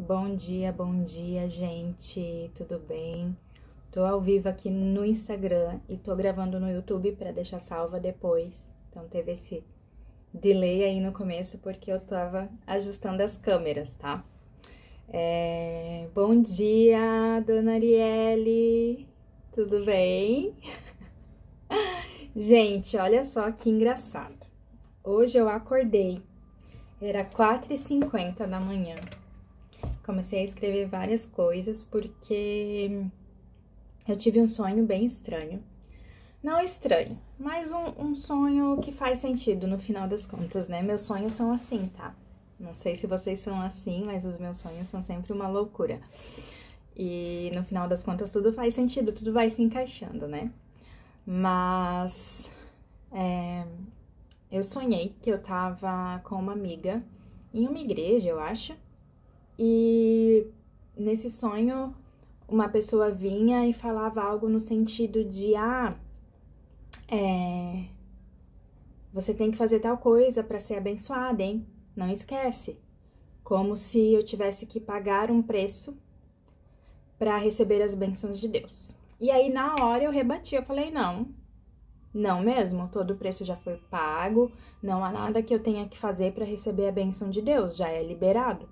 Bom dia, gente. Tudo bem? Tô ao vivo aqui no Instagram e tô gravando no YouTube pra deixar salva depois. Então teve esse delay aí no começo porque eu tava ajustando as câmeras, tá? Bom dia, dona Arielle. Tudo bem? Gente, olha só que engraçado. Hoje eu acordei, era 4h50 da manhã. Comecei a escrever várias coisas porque eu tive um sonho bem estranho. Não estranho, mas um sonho que faz sentido no final das contas, né? Meus sonhos são assim, tá? Não sei se vocês são assim, mas os meus sonhos são sempre uma loucura. E no final das contas tudo faz sentido, tudo vai se encaixando, né? Mas eu sonhei que eu tava com uma amiga em uma igreja, eu acho. E nesse sonho, uma pessoa vinha e falava algo no sentido de você tem que fazer tal coisa para ser abençoada, hein? Não esquece. Como se eu tivesse que pagar um preço para receber as bênçãos de Deus. E aí, na hora, eu rebati, eu falei, não mesmo, todo o preço já foi pago, não há nada que eu tenha que fazer para receber a bênção de Deus, já é liberado.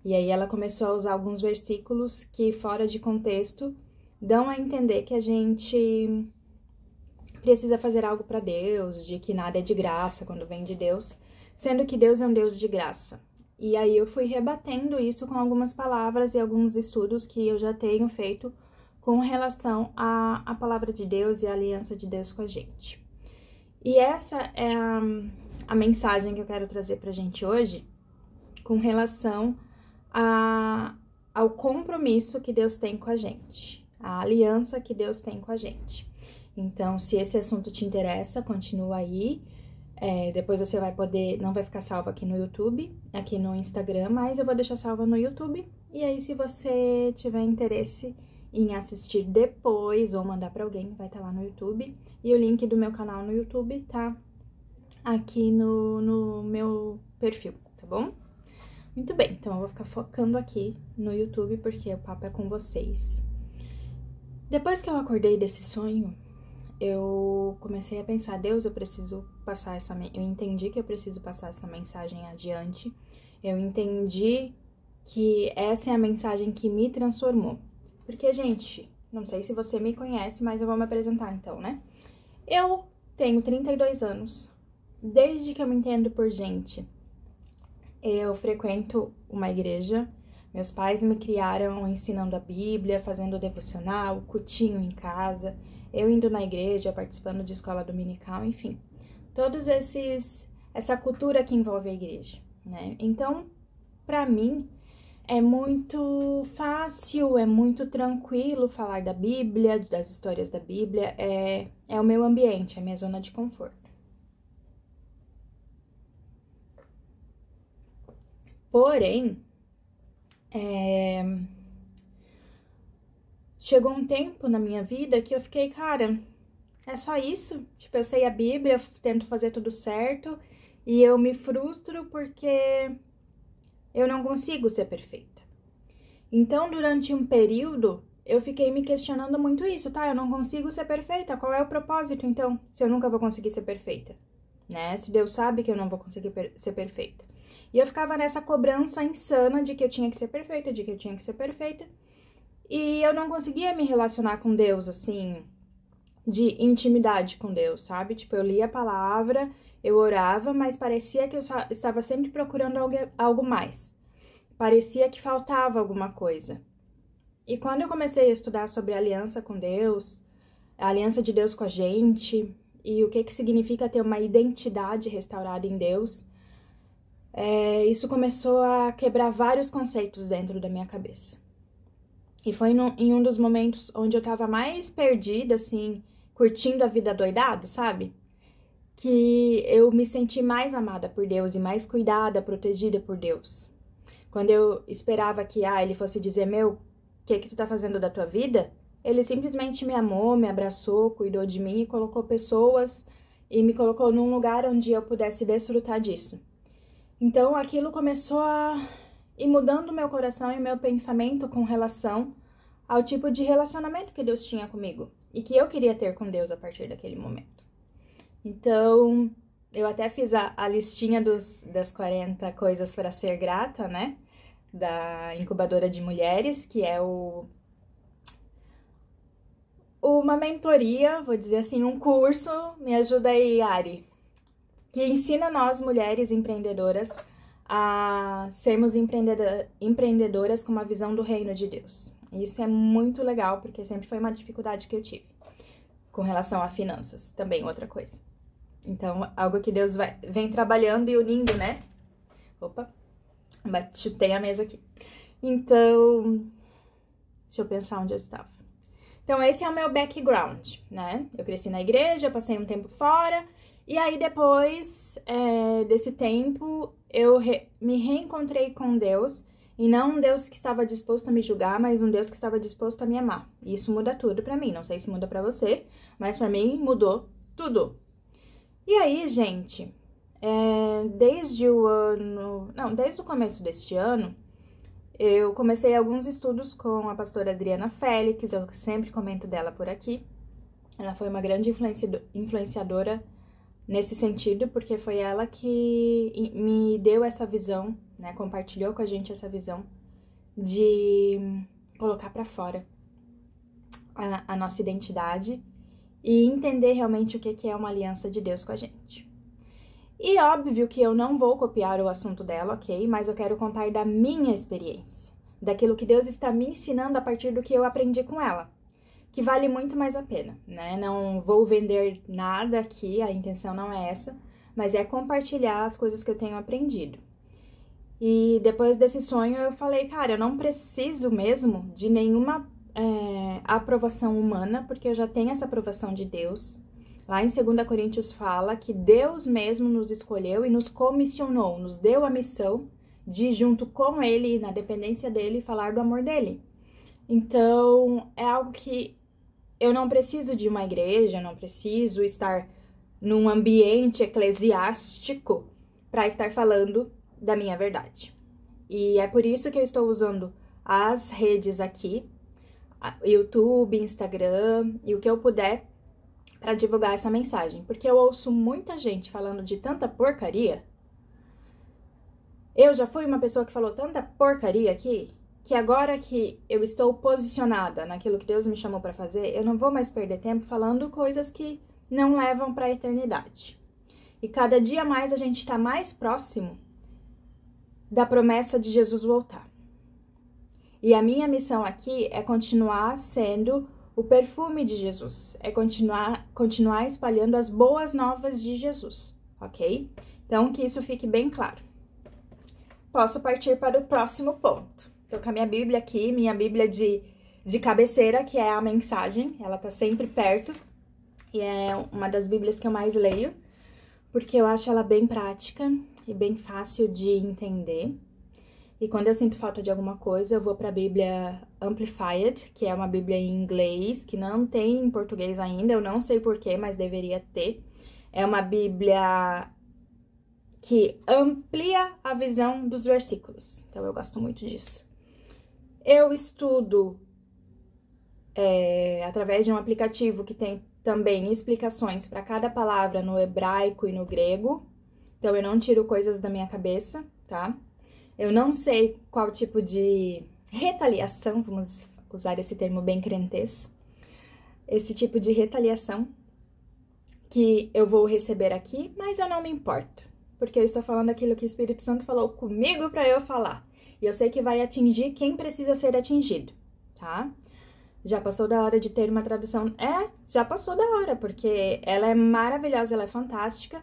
E aí ela começou a usar alguns versículos que, fora de contexto, dão a entender que a gente precisa fazer algo para Deus, de que nada é de graça quando vem de Deus, sendo que Deus é um Deus de graça. E aí eu fui rebatendo isso com algumas palavras e alguns estudos que eu já tenho feito com relação à palavra de Deus e à aliança de Deus com a gente. E essa é a mensagem que eu quero trazer pra gente hoje, com relação ao compromisso que Deus tem com a gente, a aliança que Deus tem com a gente. Então, se esse assunto te interessa, continua aí. Depois você vai poder, não vai ficar salvo aqui no YouTube, aqui no Instagram, mas eu vou deixar salva no YouTube. E aí, se você tiver interesse em assistir depois ou mandar pra alguém, vai estar lá no YouTube. E o link do meu canal no YouTube tá aqui no meu perfil, tá bom? Muito bem, então eu vou ficar focando aqui no YouTube porque o papo é com vocês. Depois que eu acordei desse sonho, eu comecei a pensar, Deus, eu entendi que eu preciso passar essa mensagem adiante. Eu entendi que essa é a mensagem que me transformou. Porque, gente, não sei se você me conhece, mas eu vou me apresentar então, né? Eu tenho 32 anos. Desde que eu me entendo por gente, eu frequento uma igreja. Meus pais me criaram ensinando a Bíblia, fazendo devocional, cultinho em casa, eu indo na igreja, participando de escola dominical, enfim. Essa cultura que envolve a igreja, né? Então, pra mim, é muito fácil, é muito tranquilo falar da Bíblia, das histórias da Bíblia. É o meu ambiente, é a minha zona de conforto. Porém, chegou um tempo na minha vida que eu fiquei, cara, é só isso? Tipo, eu sei a Bíblia, eu tento fazer tudo certo e eu me frustro porque eu não consigo ser perfeita. Então, durante um período, eu fiquei me questionando muito isso, tá? Eu não consigo ser perfeita, qual é o propósito, então, se eu nunca vou conseguir ser perfeita, né? Se Deus sabe que eu não vou conseguir ser perfeita. E eu ficava nessa cobrança insana de que eu tinha que ser perfeita, E eu não conseguia me relacionar com Deus, assim, de intimidade com Deus, sabe? Tipo, eu lia a palavra, eu orava, mas parecia que eu estava sempre procurando algo mais. Parecia que faltava alguma coisa. E quando eu comecei a estudar sobre a aliança com Deus, a aliança de Deus com a gente, e o que significa ter uma identidade restaurada em Deus, isso começou a quebrar vários conceitos dentro da minha cabeça. E foi em um dos momentos onde eu tava mais perdida, assim, curtindo a vida doidado, sabe? Que eu me senti mais amada por Deus e mais cuidada, protegida por Deus. Quando eu esperava que ele fosse dizer, o que tu tá fazendo da tua vida? Ele simplesmente me amou, me abraçou, cuidou de mim e colocou pessoas e me colocou num lugar onde eu pudesse desfrutar disso. Então, aquilo começou a e mudando o meu coração e o meu pensamento com relação ao tipo de relacionamento que Deus tinha comigo e que eu queria ter com Deus a partir daquele momento. Então, eu até fiz a listinha das 40 coisas para ser grata, né? Da incubadora de mulheres, que é uma mentoria, vou dizer assim, um curso, me ajuda aí, Ari, que ensina nós, mulheres empreendedoras, a sermos empreendedoras com uma visão do reino de Deus. E isso é muito legal, porque sempre foi uma dificuldade que eu tive com relação a finanças, também outra coisa. Então, algo que Deus vem trabalhando e unindo, né? Opa, chutei a mesa aqui. Então, deixa eu pensar onde eu estava. Então, esse é o meu background, né? Eu cresci na igreja, passei um tempo fora, e aí depois desse tempo, eu me reencontrei com Deus, e não um Deus que estava disposto a me julgar, mas um Deus que estava disposto a me amar. E isso muda tudo pra mim, não sei se muda pra você, mas pra mim mudou tudo. E aí, gente, desde o começo deste ano, eu comecei alguns estudos com a pastora Adriana Félix, eu sempre comento dela por aqui. Ela foi uma grande influenciadora nesse sentido, porque foi ela que me deu essa visão, né, compartilhou com a gente essa visão de colocar pra fora a nossa identidade e entender realmente o que é uma aliança de Deus com a gente. E óbvio que eu não vou copiar o assunto dela, ok? Mas eu quero contar da minha experiência, daquilo que Deus está me ensinando a partir do que eu aprendi com ela, que vale muito mais a pena, né? Não vou vender nada aqui, a intenção não é essa, mas é compartilhar as coisas que eu tenho aprendido. E depois desse sonho eu falei, cara, eu não preciso mesmo de nenhuma aprovação humana, porque eu já tenho essa aprovação de Deus. Lá em 2 Coríntios fala que Deus mesmo nos escolheu e nos comissionou, nos deu a missão de, junto com Ele, na dependência dEle, falar do amor dEle. Então, é algo que eu não preciso de uma igreja, eu não preciso estar num ambiente eclesiástico para estar falando da minha verdade. E é por isso que eu estou usando as redes aqui, YouTube, Instagram e o que eu puder para divulgar essa mensagem, porque eu ouço muita gente falando de tanta porcaria. Eu já fui uma pessoa que falou tanta porcaria aqui, que agora que eu estou posicionada naquilo que Deus me chamou para fazer, eu não vou mais perder tempo falando coisas que não levam para a eternidade. E cada dia mais a gente está mais próximo da promessa de Jesus voltar. E a minha missão aqui é continuar sendo o perfume de Jesus, é continuar espalhando as boas novas de Jesus, ok? Então, que isso fique bem claro. Posso partir para o próximo ponto. Tô com a minha Bíblia aqui, minha Bíblia de cabeceira, que é a mensagem, ela tá sempre perto, e é uma das Bíblias que eu mais leio, porque eu acho ela bem prática e bem fácil de entender. E quando eu sinto falta de alguma coisa, eu vou para a Bíblia Amplified, que é uma Bíblia em inglês, que não tem em português ainda, eu não sei porquê, mas deveria ter. É uma Bíblia que amplia a visão dos versículos, então eu gosto muito disso. Eu estudo através de um aplicativo que tem também explicações para cada palavra no hebraico e no grego, então eu não tiro coisas da minha cabeça, tá? Eu não sei qual tipo de retaliação, vamos usar esse termo bem crentez, esse tipo de retaliação que eu vou receber aqui, mas eu não me importo, porque eu estou falando aquilo que o Espírito Santo falou comigo para eu falar, e eu sei que vai atingir quem precisa ser atingido, tá? Já passou da hora de ter uma tradução? Já passou da hora, porque ela é maravilhosa, ela é fantástica,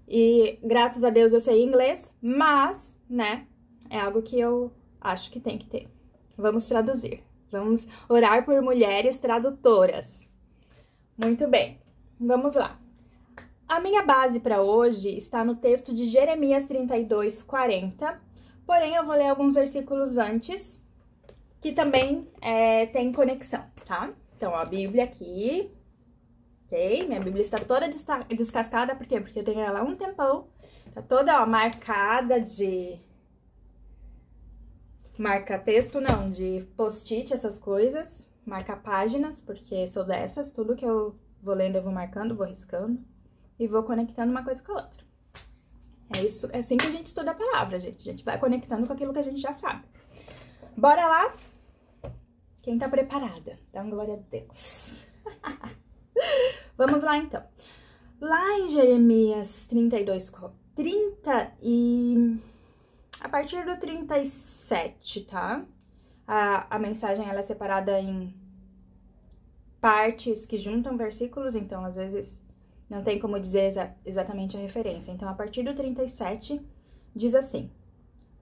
e graças a Deus eu sei inglês, mas, né, é algo que eu acho que tem que ter. Vamos traduzir. Vamos orar por mulheres tradutoras. Muito bem, vamos lá. A minha base para hoje está no texto de Jeremias 32:40, porém eu vou ler alguns versículos antes, que também tem conexão, tá? Então, ó, a Bíblia aqui, ok? Minha Bíblia está toda descascada, por quê? Porque eu tenho ela há um tempão, tá toda, ó, marcada de marca texto, não, de post-it, essas coisas, marca páginas, porque sou dessas, tudo que eu vou lendo eu vou marcando, vou riscando e vou conectando uma coisa com a outra. É isso, é assim que a gente estuda a palavra, gente. A gente vai conectando com aquilo que a gente já sabe. Bora lá? Quem tá preparada? Dá uma glória a Deus. Vamos lá, então. Lá em Jeremias 32, 30 e... a partir do 37, tá? A mensagem, ela é separada em partes que juntam versículos, então, às vezes, não tem como dizer exatamente a referência. Então, a partir do 37, diz assim: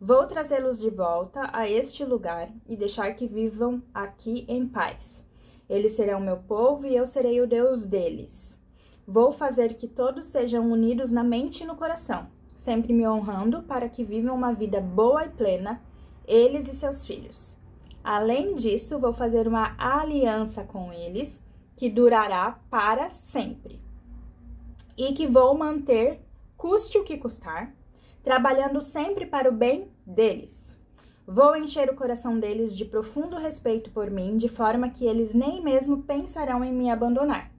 Vou trazê-los de volta a este lugar e deixar que vivam aqui em paz. Eles serão meu povo e eu serei o Deus deles. Vou fazer que todos sejam unidos na mente e no coração, sempre me honrando para que vivam uma vida boa e plena, eles e seus filhos. Além disso, vou fazer uma aliança com eles que durará para sempre e que vou manter, custe o que custar, trabalhando sempre para o bem deles. Vou encher o coração deles de profundo respeito por mim, de forma que eles nem mesmo pensarão em me abandonar.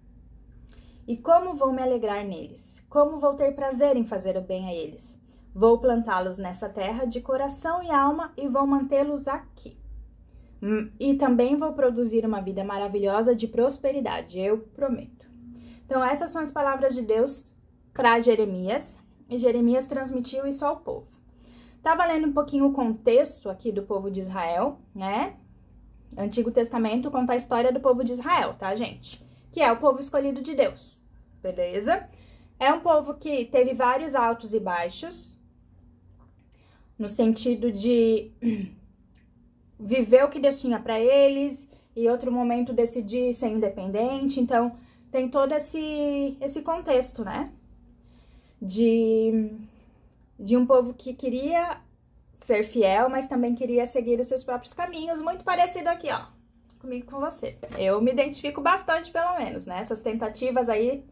E como vou me alegrar neles? Como vou ter prazer em fazer o bem a eles? Vou plantá-los nessa terra de coração e alma e vou mantê-los aqui. E também vou produzir uma vida maravilhosa de prosperidade, eu prometo. Então, essas são as palavras de Deus para Jeremias, e Jeremias transmitiu isso ao povo. Tava lendo um pouquinho o contexto aqui do povo de Israel, né? Antigo Testamento conta a história do povo de Israel, tá, gente? Que é o povo escolhido de Deus, beleza? É um povo que teve vários altos e baixos, no sentido de viver o que Deus tinha para eles e outro momento decidir ser independente. Então, tem todo esse contexto, né? De um povo que queria ser fiel, mas também queria seguir os seus próprios caminhos, muito parecido aqui, ó, comigo, com você. Eu me identifico bastante, pelo menos, né? Essas tentativas aí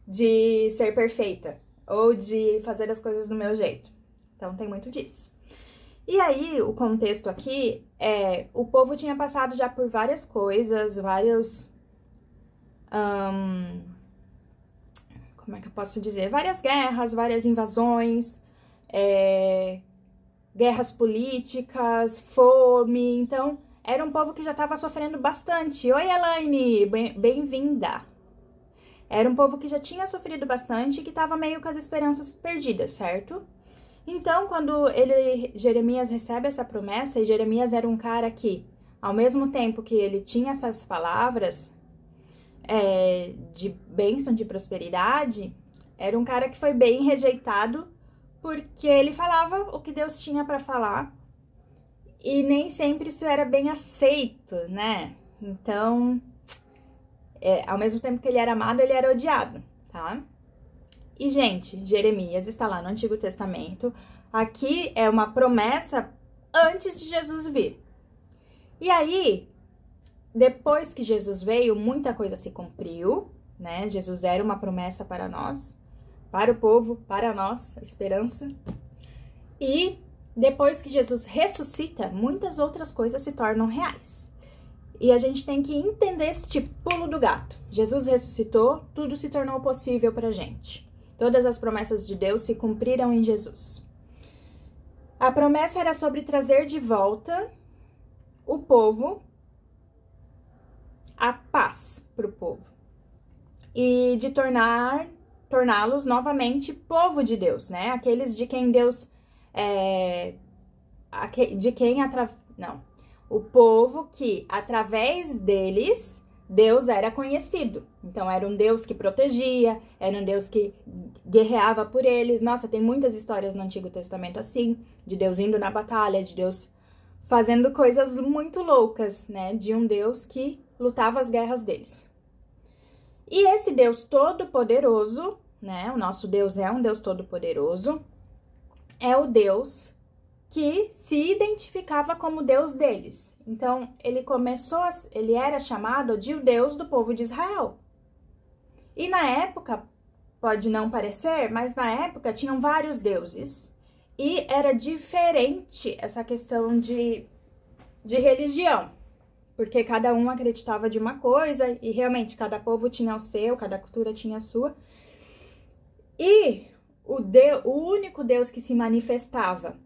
de ser perfeita ou de fazer as coisas do meu jeito. Então, tem muito disso. E aí, o contexto aqui é... o povo tinha passado já por várias coisas, vários... como é que eu posso dizer? Várias guerras, várias invasões, guerras políticas, fome. Então, era um povo que já estava sofrendo bastante. Oi, Elaine! Bem-vinda! Era um povo que já tinha sofrido bastante e que estava meio com as esperanças perdidas, certo? Então, quando Jeremias recebe essa promessa, e Jeremias era um cara que, ao mesmo tempo que ele tinha essas palavras de bênção, de prosperidade, era um cara que foi bem rejeitado porque ele falava o que Deus tinha para falar e nem sempre isso era bem aceito, né? Então, ao mesmo tempo que ele era amado, ele era odiado, tá? E, gente, Jeremias está lá no Antigo Testamento. Aqui é uma promessa antes de Jesus vir. E aí, depois que Jesus veio, muita coisa se cumpriu, né? Jesus era uma promessa para nós, para o povo, para nós, a esperança. E depois que Jesus ressuscita, muitas outras coisas se tornam reais. E a gente tem que entender este pulo do gato. Jesus ressuscitou, tudo se tornou possível pra gente. Todas as promessas de Deus se cumpriram em Jesus. A promessa era sobre trazer de volta o povo, a paz para o povo. E de torná-los novamente povo de Deus, né? Aqueles de quem Deus... o povo que, através deles, Deus era conhecido. Então, era um Deus que protegia, era um Deus que guerreava por eles. Nossa, tem muitas histórias no Antigo Testamento assim, de Deus indo na batalha, de Deus fazendo coisas muito loucas, né? De um Deus que lutava as guerras deles. E esse Deus todo-poderoso, né? O nosso Deus é um Deus todo-poderoso, é o Deus que se identificava como Deus deles. Então, ele era chamado de o Deus do povo de Israel. E na época, pode não parecer, mas na época tinham vários deuses. E era diferente essa questão de de religião, porque cada um acreditava de uma coisa e realmente cada povo tinha o seu, cada cultura tinha a sua. E o único Deus que se manifestava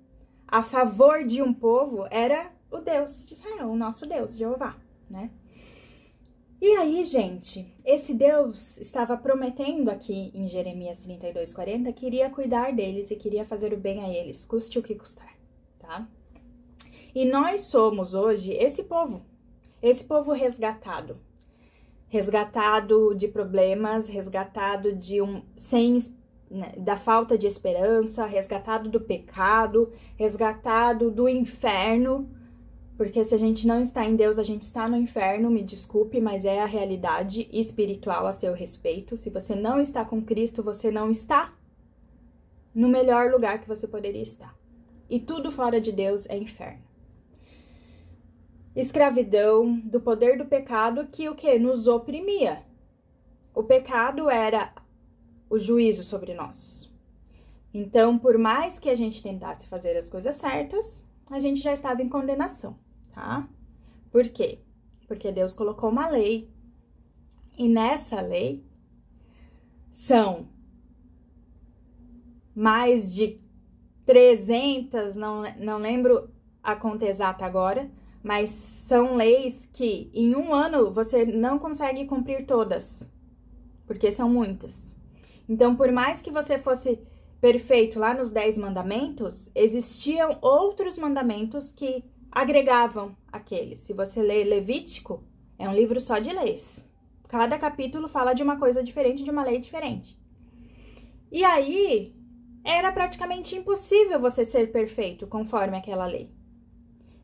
a favor de um povo era o Deus de Israel, o nosso Deus, Jeová, né? E aí, gente, esse Deus estava prometendo aqui em Jeremias 32:40 que iria cuidar deles e queria fazer o bem a eles, custe o que custar, tá? E nós somos hoje esse povo resgatado. Resgatado de problemas, resgatado da falta de esperança, resgatado do pecado, resgatado do inferno. Porque se a gente não está em Deus, a gente está no inferno, me desculpe, mas é a realidade espiritual a seu respeito. Se você não está com Cristo, você não está no melhor lugar que você poderia estar. E tudo fora de Deus é inferno. Escravidão, do poder do pecado que o quê? Nos oprimia. O pecado era o juízo sobre nós. Então, por mais que a gente tentasse fazer as coisas certas, a gente já estava em condenação, tá? Por quê? Porque Deus colocou uma lei. E nessa lei são mais de 300, não lembro a conta exata agora, mas são leis que em um ano você não consegue cumprir todas, porque são muitas. Então, por mais que você fosse perfeito lá nos 10 mandamentos, existiam outros mandamentos que agregavam aqueles. Se você lê Levítico, é um livro só de leis. Cada capítulo fala de uma coisa diferente, de uma lei diferente. E aí, era praticamente impossível você ser perfeito conforme aquela lei.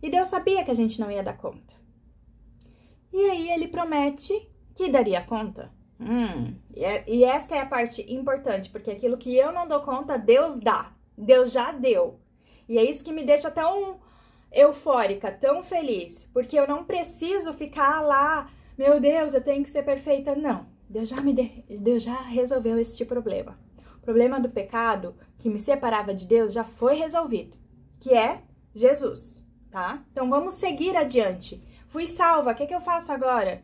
E Deus sabia que a gente não ia dar conta. E aí, ele promete que daria conta. E esta é a parte importante, porque aquilo que eu não dou conta, Deus dá. Deus já deu. E é isso que me deixa tão eufórica, tão feliz, porque eu não preciso ficar lá, meu Deus, eu tenho que ser perfeita. Não, Deus já resolveu este problema. O problema do pecado que me separava de Deus já foi resolvido, que é Jesus, tá? Então vamos seguir adiante. Fui salva, o que eu faço agora?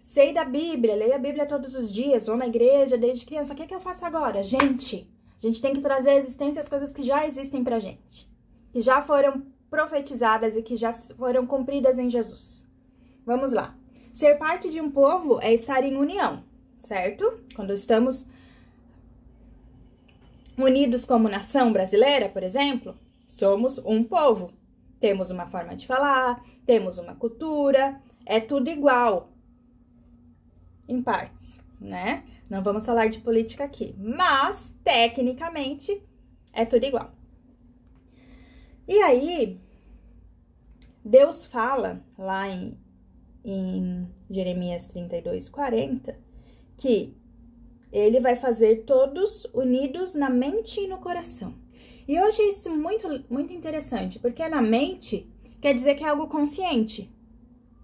Sei da Bíblia, leio a Bíblia todos os dias, vou na igreja desde criança. O que eu faço agora? Gente, a gente tem que trazer à existência as coisas que já existem pra gente. Que já foram profetizadas e que já foram cumpridas em Jesus. Vamos lá. Ser parte de um povo é estar em união, certo? Quando estamos unidos como nação brasileira, por exemplo, somos um povo. Temos uma forma de falar, temos uma cultura, é tudo igual. Em partes, né? Não vamos falar de política aqui, mas, tecnicamente, é tudo igual. E aí, Deus fala lá em Jeremias 32:40, que ele vai fazer todos unidos na mente e no coração. E eu achei isso muito, muito interessante, porque na mente quer dizer que é algo consciente.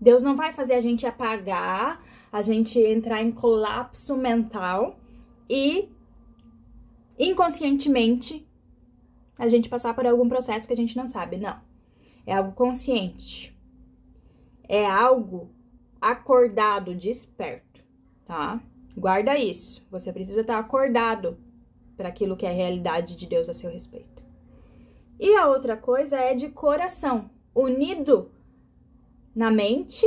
Deus não vai fazer a gente apagar, a gente entrar em colapso mental e inconscientemente a gente passar por algum processo que a gente não sabe. Não. É algo consciente. É algo acordado, desperto, tá? Guarda isso. Você precisa estar acordado para aquilo que é a realidade de Deus a seu respeito. E a outra coisa é de coração, unido na mente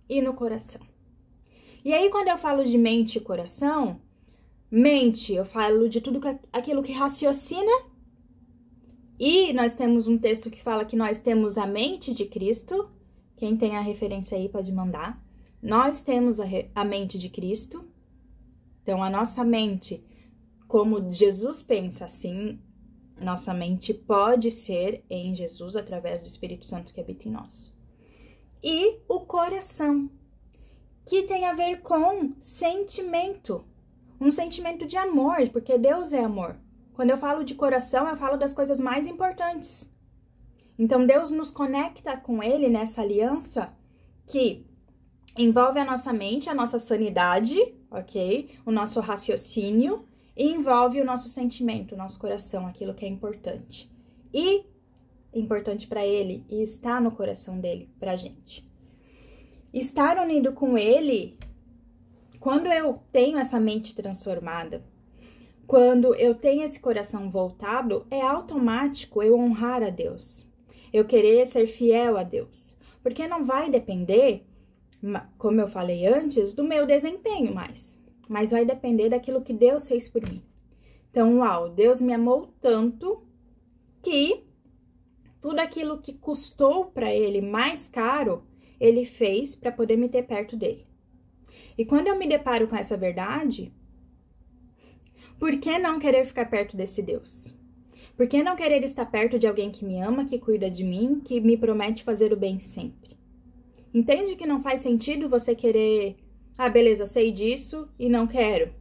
e no coração. E aí, quando eu falo de mente e coração, mente, eu falo de tudo aquilo que raciocina. E nós temos um texto que fala que nós temos a mente de Cristo. Quem tem a referência aí pode mandar. Nós temos a mente de Cristo. Então, a nossa mente, como Jesus pensa assim, nossa mente pode ser em Jesus através do Espírito Santo que habita em nós. E o coração, que tem a ver com sentimento. Um sentimento de amor, porque Deus é amor. Quando eu falo de coração, eu falo das coisas mais importantes. Então, Deus nos conecta com Ele nessa aliança que envolve a nossa mente, a nossa sanidade, ok? O nosso raciocínio e envolve o nosso sentimento, o nosso coração, aquilo que é importante. E importante para ele e está no coração dele pra gente. Estar unido com ele, quando eu tenho essa mente transformada, quando eu tenho esse coração voltado, é automático eu honrar a Deus, eu querer ser fiel a Deus, porque não vai depender, como eu falei antes, do meu desempenho mais, mas vai depender daquilo que Deus fez por mim. Então, uau, Deus me amou tanto que tudo aquilo que custou para ele mais caro, ele fez para poder me ter perto dele. E quando eu me deparo com essa verdade, por que não querer ficar perto desse Deus? Por que não querer estar perto de alguém que me ama, que cuida de mim, que me promete fazer o bem sempre? Entende que não faz sentido você querer, beleza, sei disso e não quero?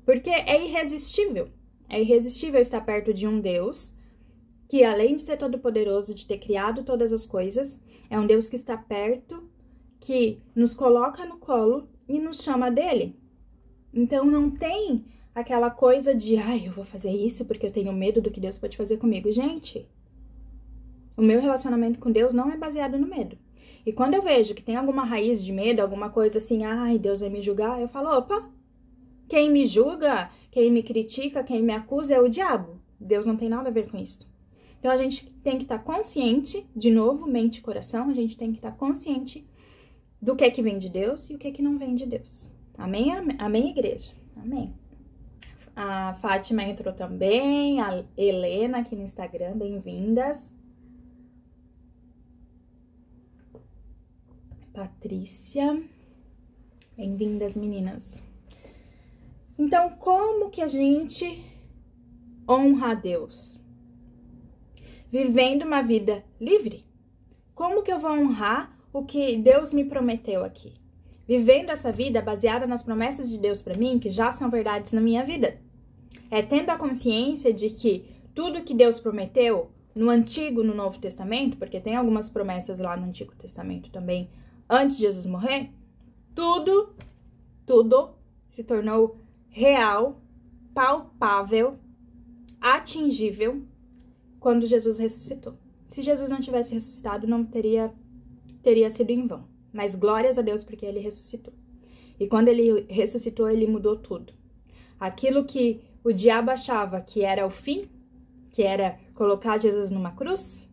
Porque é irresistível. É irresistível estar perto de um Deus que, além de ser todo-poderoso, de ter criado todas as coisas, é um Deus que está perto, que nos coloca no colo e nos chama dele. Então não tem aquela coisa de, eu vou fazer isso porque eu tenho medo do que Deus pode fazer comigo. Gente, o meu relacionamento com Deus não é baseado no medo. E quando eu vejo que tem alguma raiz de medo, alguma coisa assim, Deus vai me julgar, eu falo, opa, quem me julga, quem me critica, quem me acusa é o diabo. Deus não tem nada a ver com isso. Então a gente tem que estar consciente, de novo, mente e coração, a gente tem que estar consciente do que vem de Deus e o que não vem de Deus. Amém, amém, igreja? Amém. A Fátima entrou também, a Helena aqui no Instagram, bem-vindas. Patrícia, bem-vindas, meninas. Então, como que a gente honra a Deus? Vivendo uma vida livre. Como que eu vou honrar o que Deus me prometeu aqui? Vivendo essa vida baseada nas promessas de Deus para mim, que já são verdades na minha vida. É tendo a consciência de que tudo que Deus prometeu no Antigo, no Novo Testamento, porque tem algumas promessas lá no Antigo Testamento também, antes de Jesus morrer, tudo se tornou real, palpável, atingível quando Jesus ressuscitou. Se Jesus não tivesse ressuscitado, não teria sido em vão. Mas glórias a Deus porque ele ressuscitou. E quando ele ressuscitou, ele mudou tudo. Aquilo que o diabo achava que era o fim, que era colocar Jesus numa cruz,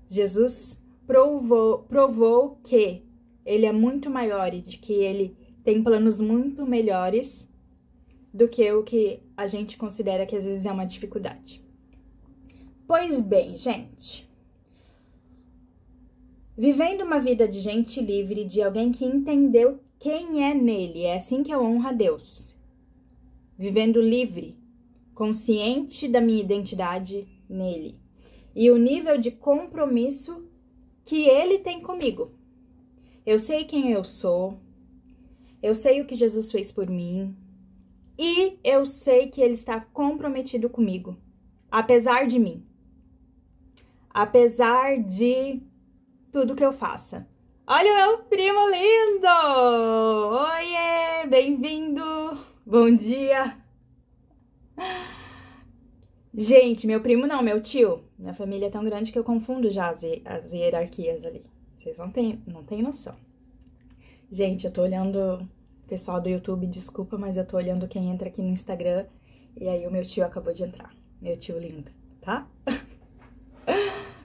Jesus provou que ele é muito maior e de que ele tem planos muito melhores do que o que a gente considera que às vezes é uma dificuldade. Pois bem, gente, vivendo uma vida de gente livre, de alguém que entendeu quem é nele, é assim que eu honro a Deus. Vivendo livre, consciente da minha identidade nele e o nível de compromisso que ele tem comigo. Eu sei quem eu sou, eu sei o que Jesus fez por mim e eu sei que ele está comprometido comigo, apesar de mim, apesar de tudo que eu faça. Olha o meu primo lindo! Oiê, bem-vindo! Bom dia! Gente, meu primo não, meu tio. Minha família é tão grande que eu confundo já as hierarquias ali. Vocês não têm noção. Gente, eu tô olhando... Pessoal do YouTube, desculpa, mas eu tô olhando quem entra aqui no Instagram. E aí o meu tio acabou de entrar. Meu tio lindo, tá?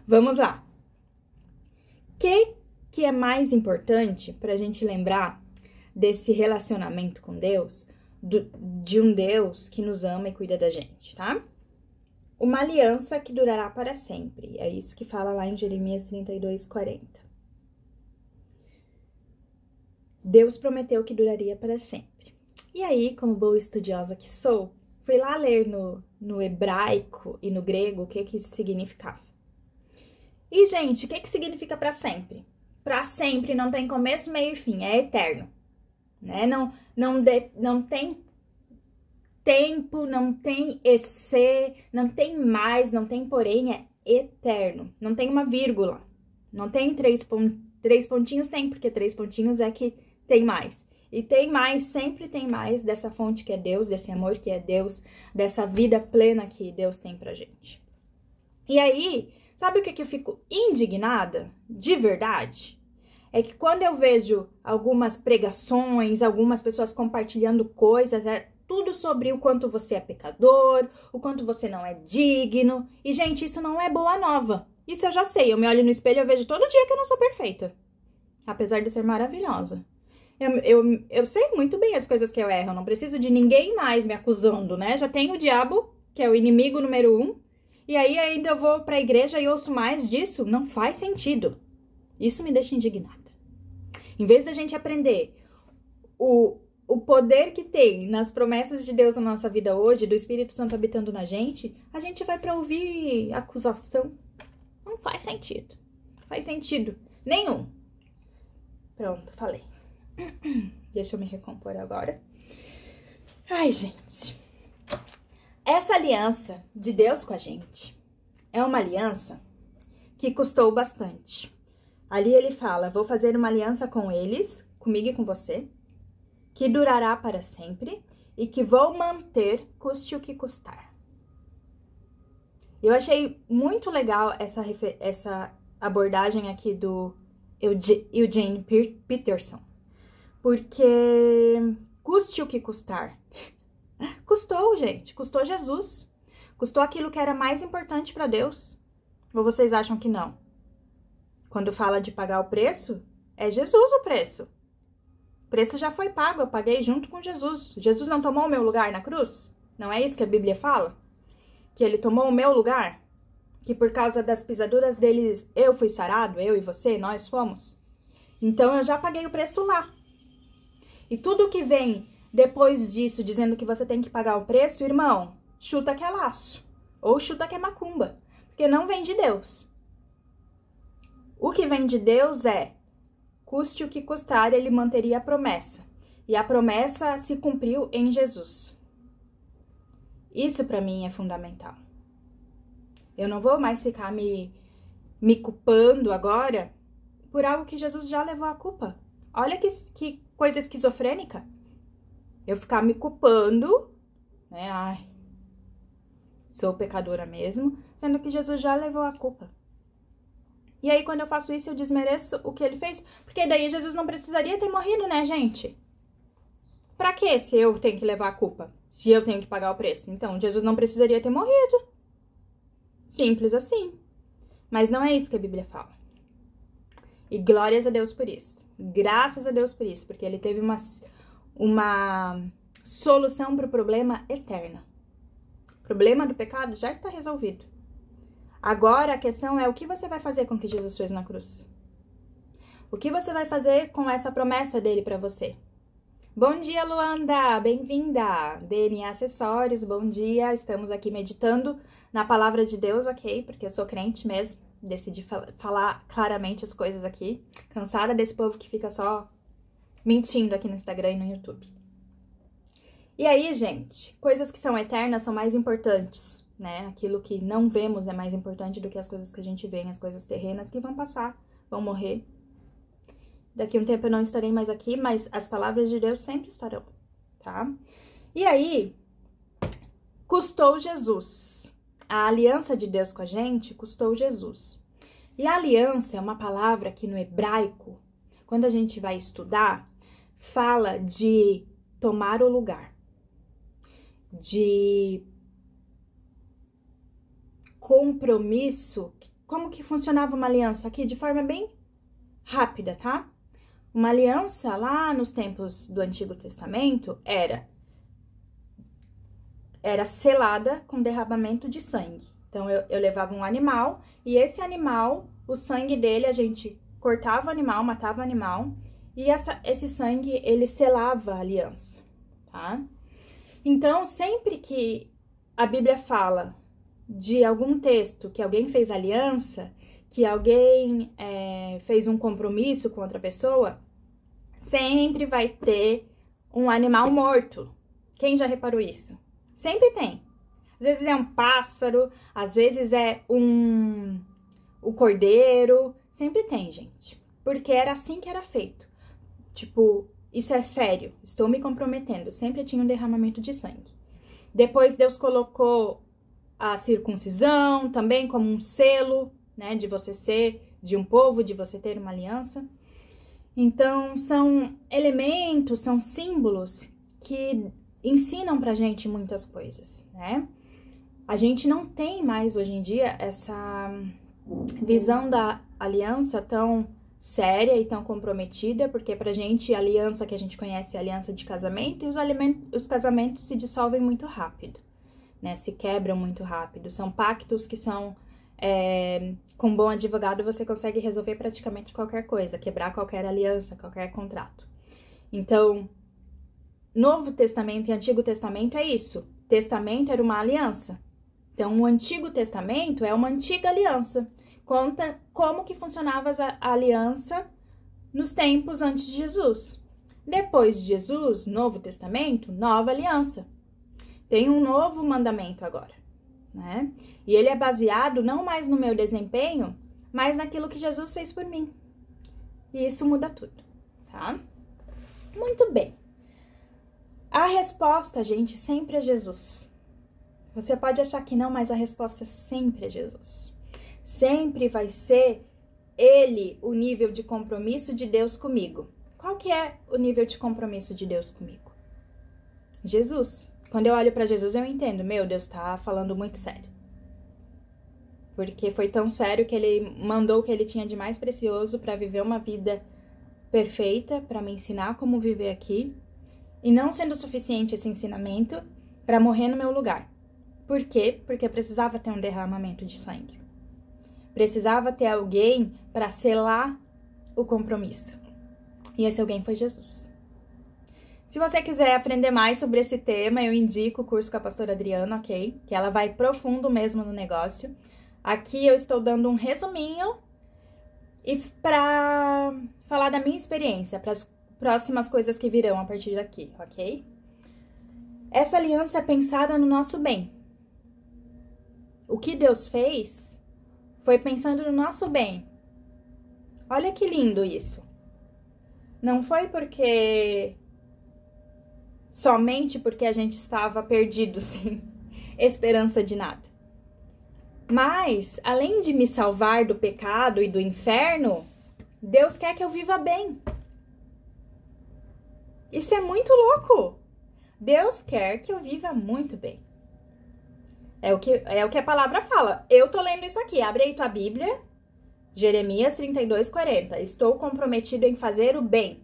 Vamos lá. O que é mais importante pra gente lembrar desse relacionamento com Deus, de um Deus que nos ama e cuida da gente, tá? Uma aliança que durará para sempre. É isso que fala lá em Jeremias 32:40. Deus prometeu que duraria para sempre. E aí, como boa estudiosa que sou, fui lá ler no hebraico e no grego o que isso significava. E, gente, o que significa para sempre? Para sempre não tem começo, meio e fim, é eterno. Né? Não tem tempo, não tem esse, não tem mais, não tem porém, é eterno. Não tem uma vírgula. Não tem três pontinhos, tem, porque 3 pontinhos é que tem mais. E tem mais, sempre tem mais dessa fonte que é Deus, desse amor que é Deus, dessa vida plena que Deus tem pra gente. E aí, Sabe o que eu fico indignada? De verdade? É que quando eu vejo algumas pregações, algumas pessoas compartilhando coisas, é tudo sobre o quanto você é pecador, o quanto você não é digno. E, gente, isso não é boa nova. Isso eu já sei. Eu me olho no espelho e eu vejo todo dia que eu não sou perfeita. Apesar de ser maravilhosa. Eu sei muito bem as coisas que eu erro. Eu não preciso de ninguém mais me acusando, né? Já tenho o diabo, que é o inimigo número 1. E aí ainda eu vou pra igreja e ouço mais disso. Não faz sentido. Isso me deixa indignada. Em vez da gente aprender o poder que tem nas promessas de Deus na nossa vida hoje, do Espírito Santo habitando na gente, a gente vai pra ouvir acusação. Não faz sentido. Não faz sentido nenhum. Pronto, falei. Deixa eu me recompor agora. Ai, gente. Essa aliança de Deus com a gente é uma aliança que custou bastante. Ali ele fala, vou fazer uma aliança com eles, comigo e com você, que durará para sempre e que vou manter, custe o que custar. Eu achei muito legal essa abordagem aqui do Eugene Peterson, porque custe o que custar. Custou, gente, custou Jesus, custou aquilo que era mais importante para Deus. Ou vocês acham que não? Quando fala de pagar o preço, é Jesus o preço. O preço já foi pago, eu paguei junto com Jesus. Jesus não tomou o meu lugar na cruz? Não é isso que a Bíblia fala? Que ele tomou o meu lugar? Que por causa das pisaduras deles eu fui sarado, eu e você, nós fomos? Então eu já paguei o preço lá. E tudo que vem depois disso, dizendo que você tem que pagar o preço, irmão, chuta que é laço. Ou chuta que é macumba. Porque não vem de Deus. O que vem de Deus é, custe o que custar, ele manteria a promessa. E a promessa se cumpriu em Jesus. Isso para mim é fundamental. Eu não vou mais ficar me culpando agora por algo que Jesus já levou a culpa. Olha que coisa esquizofrênica. Eu ficar me culpando, né? Ai, sou pecadora mesmo, sendo que Jesus já levou a culpa. E aí, quando eu faço isso, eu desmereço o que ele fez. Porque daí Jesus não precisaria ter morrido, né, gente? Pra quê se eu tenho que levar a culpa? Se eu tenho que pagar o preço? Então, Jesus não precisaria ter morrido. Simples assim. Mas não é isso que a Bíblia fala. E glórias a Deus por isso. Graças a Deus por isso. Porque ele teve uma solução para o problema eterna. O problema do pecado já está resolvido. Agora a questão é o que você vai fazer com o que Jesus fez na cruz? O que você vai fazer com essa promessa dele para você? Bom dia, Luanda! Bem-vinda! DNA Acessórios, bom dia! Estamos aqui meditando na palavra de Deus, ok? Porque eu sou crente mesmo, decidi falar claramente as coisas aqui. Cansada desse povo que fica só mentindo aqui no Instagram e no YouTube. E aí, gente, coisas que são eternas são mais importantes, né? Aquilo que não vemos é mais importante do que as coisas que a gente vê, as coisas terrenas que vão passar, vão morrer. Daqui a um tempo eu não estarei mais aqui, mas as palavras de Deus sempre estarão, tá? E aí, custou Jesus. A aliança de Deus com a gente custou Jesus. E a aliança é uma palavra que no hebraico, quando a gente vai estudar, fala de tomar o lugar, de compromisso. Como que funcionava uma aliança aqui? De forma bem rápida, tá? Uma aliança lá nos tempos do Antigo Testamento era selada com derramamento de sangue. Então, eu levava um animal e esse animal, o sangue dele, a gente cortava o animal, matava o animal e esse sangue, ele selava a aliança, tá? Então, sempre que a Bíblia fala de algum texto que alguém fez aliança, que alguém fez um compromisso com outra pessoa, sempre vai ter um animal morto. Quem já reparou isso? Sempre tem. Às vezes é um pássaro, às vezes é o cordeiro. Sempre tem, gente. Porque era assim que era feito. Tipo, isso é sério, estou me comprometendo. Sempre tinha um derramamento de sangue. Depois Deus colocou a circuncisão também como um selo, né? De você ser de um povo, de você ter uma aliança. Então, são elementos, são símbolos que ensinam pra gente muitas coisas, né? A gente não tem mais hoje em dia essa visão da aliança tão séria e tão comprometida, porque pra gente a aliança que a gente conhece é a aliança de casamento e os casamentos se dissolvem muito rápido, né? Se quebram muito rápido. São pactos que são, com um bom advogado você consegue resolver praticamente qualquer coisa, quebrar qualquer aliança, qualquer contrato. Então, Novo Testamento e Antigo Testamento é isso. Testamento era uma aliança. Então, o Antigo Testamento é uma antiga aliança. Conta como que funcionava a aliança nos tempos antes de Jesus. Depois de Jesus, Novo Testamento, nova aliança. Tem um novo mandamento agora, né? E ele é baseado não mais no meu desempenho, mas naquilo que Jesus fez por mim. E isso muda tudo, tá? Muito bem. A resposta, gente, sempre é Jesus. Você pode achar que não, mas a resposta sempre é Jesus. Sempre vai ser Ele o nível de compromisso de Deus comigo. Qual que é o nível de compromisso de Deus comigo? Jesus. Quando eu olho para Jesus, eu entendo, meu, Deus tá falando muito sério. Porque foi tão sério que Ele mandou o que Ele tinha de mais precioso para viver uma vida perfeita, para me ensinar como viver aqui. E não sendo suficiente esse ensinamento, para morrer no meu lugar. Por quê? Porque precisava ter um derramamento de sangue. Precisava ter alguém para selar o compromisso. E esse alguém foi Jesus. Se você quiser aprender mais sobre esse tema, eu indico o curso com a pastora Adriana, ok? Que ela vai profundo mesmo no negócio. Aqui eu estou dando um resuminho e para falar da minha experiência, para as próximas coisas que virão a partir daqui, ok? Essa aliança é pensada no nosso bem. O que Deus fez foi pensando no nosso bem. Olha que lindo isso. Não foi somente porque a gente estava perdido, sem esperança de nada. Mas, além de me salvar do pecado e do inferno, Deus quer que eu viva bem. Isso é muito louco. Deus quer que eu viva muito bem. É o que a palavra fala. Eu tô lendo isso aqui. Abre aí tua Bíblia. Jeremias 32:40. Estou comprometido em fazer o bem.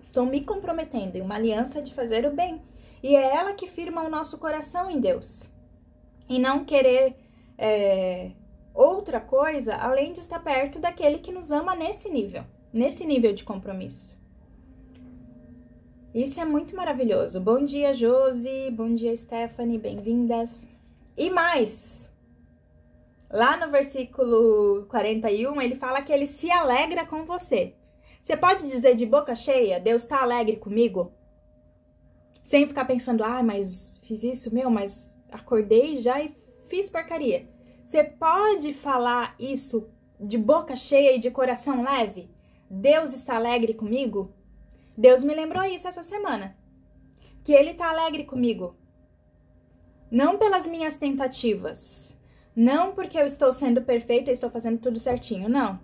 Estou me comprometendo em uma aliança de fazer o bem. E é ela que firma o nosso coração em Deus. E não querer outra coisa além de estar perto daquele que nos ama nesse nível de compromisso. Isso é muito maravilhoso. Bom dia, Josi. Bom dia, Stephanie. Bem-vindas. E mais, lá no versículo 41, ele fala que ele se alegra com você. Você pode dizer de boca cheia, Deus está alegre comigo? Sem ficar pensando, mas fiz isso, mas acordei já e fiz porcaria. Você pode falar isso de boca cheia e de coração leve? Deus está alegre comigo? Deus me lembrou isso essa semana. Que Ele está alegre comigo. Não pelas minhas tentativas. Não porque eu estou sendo perfeita e estou fazendo tudo certinho, não.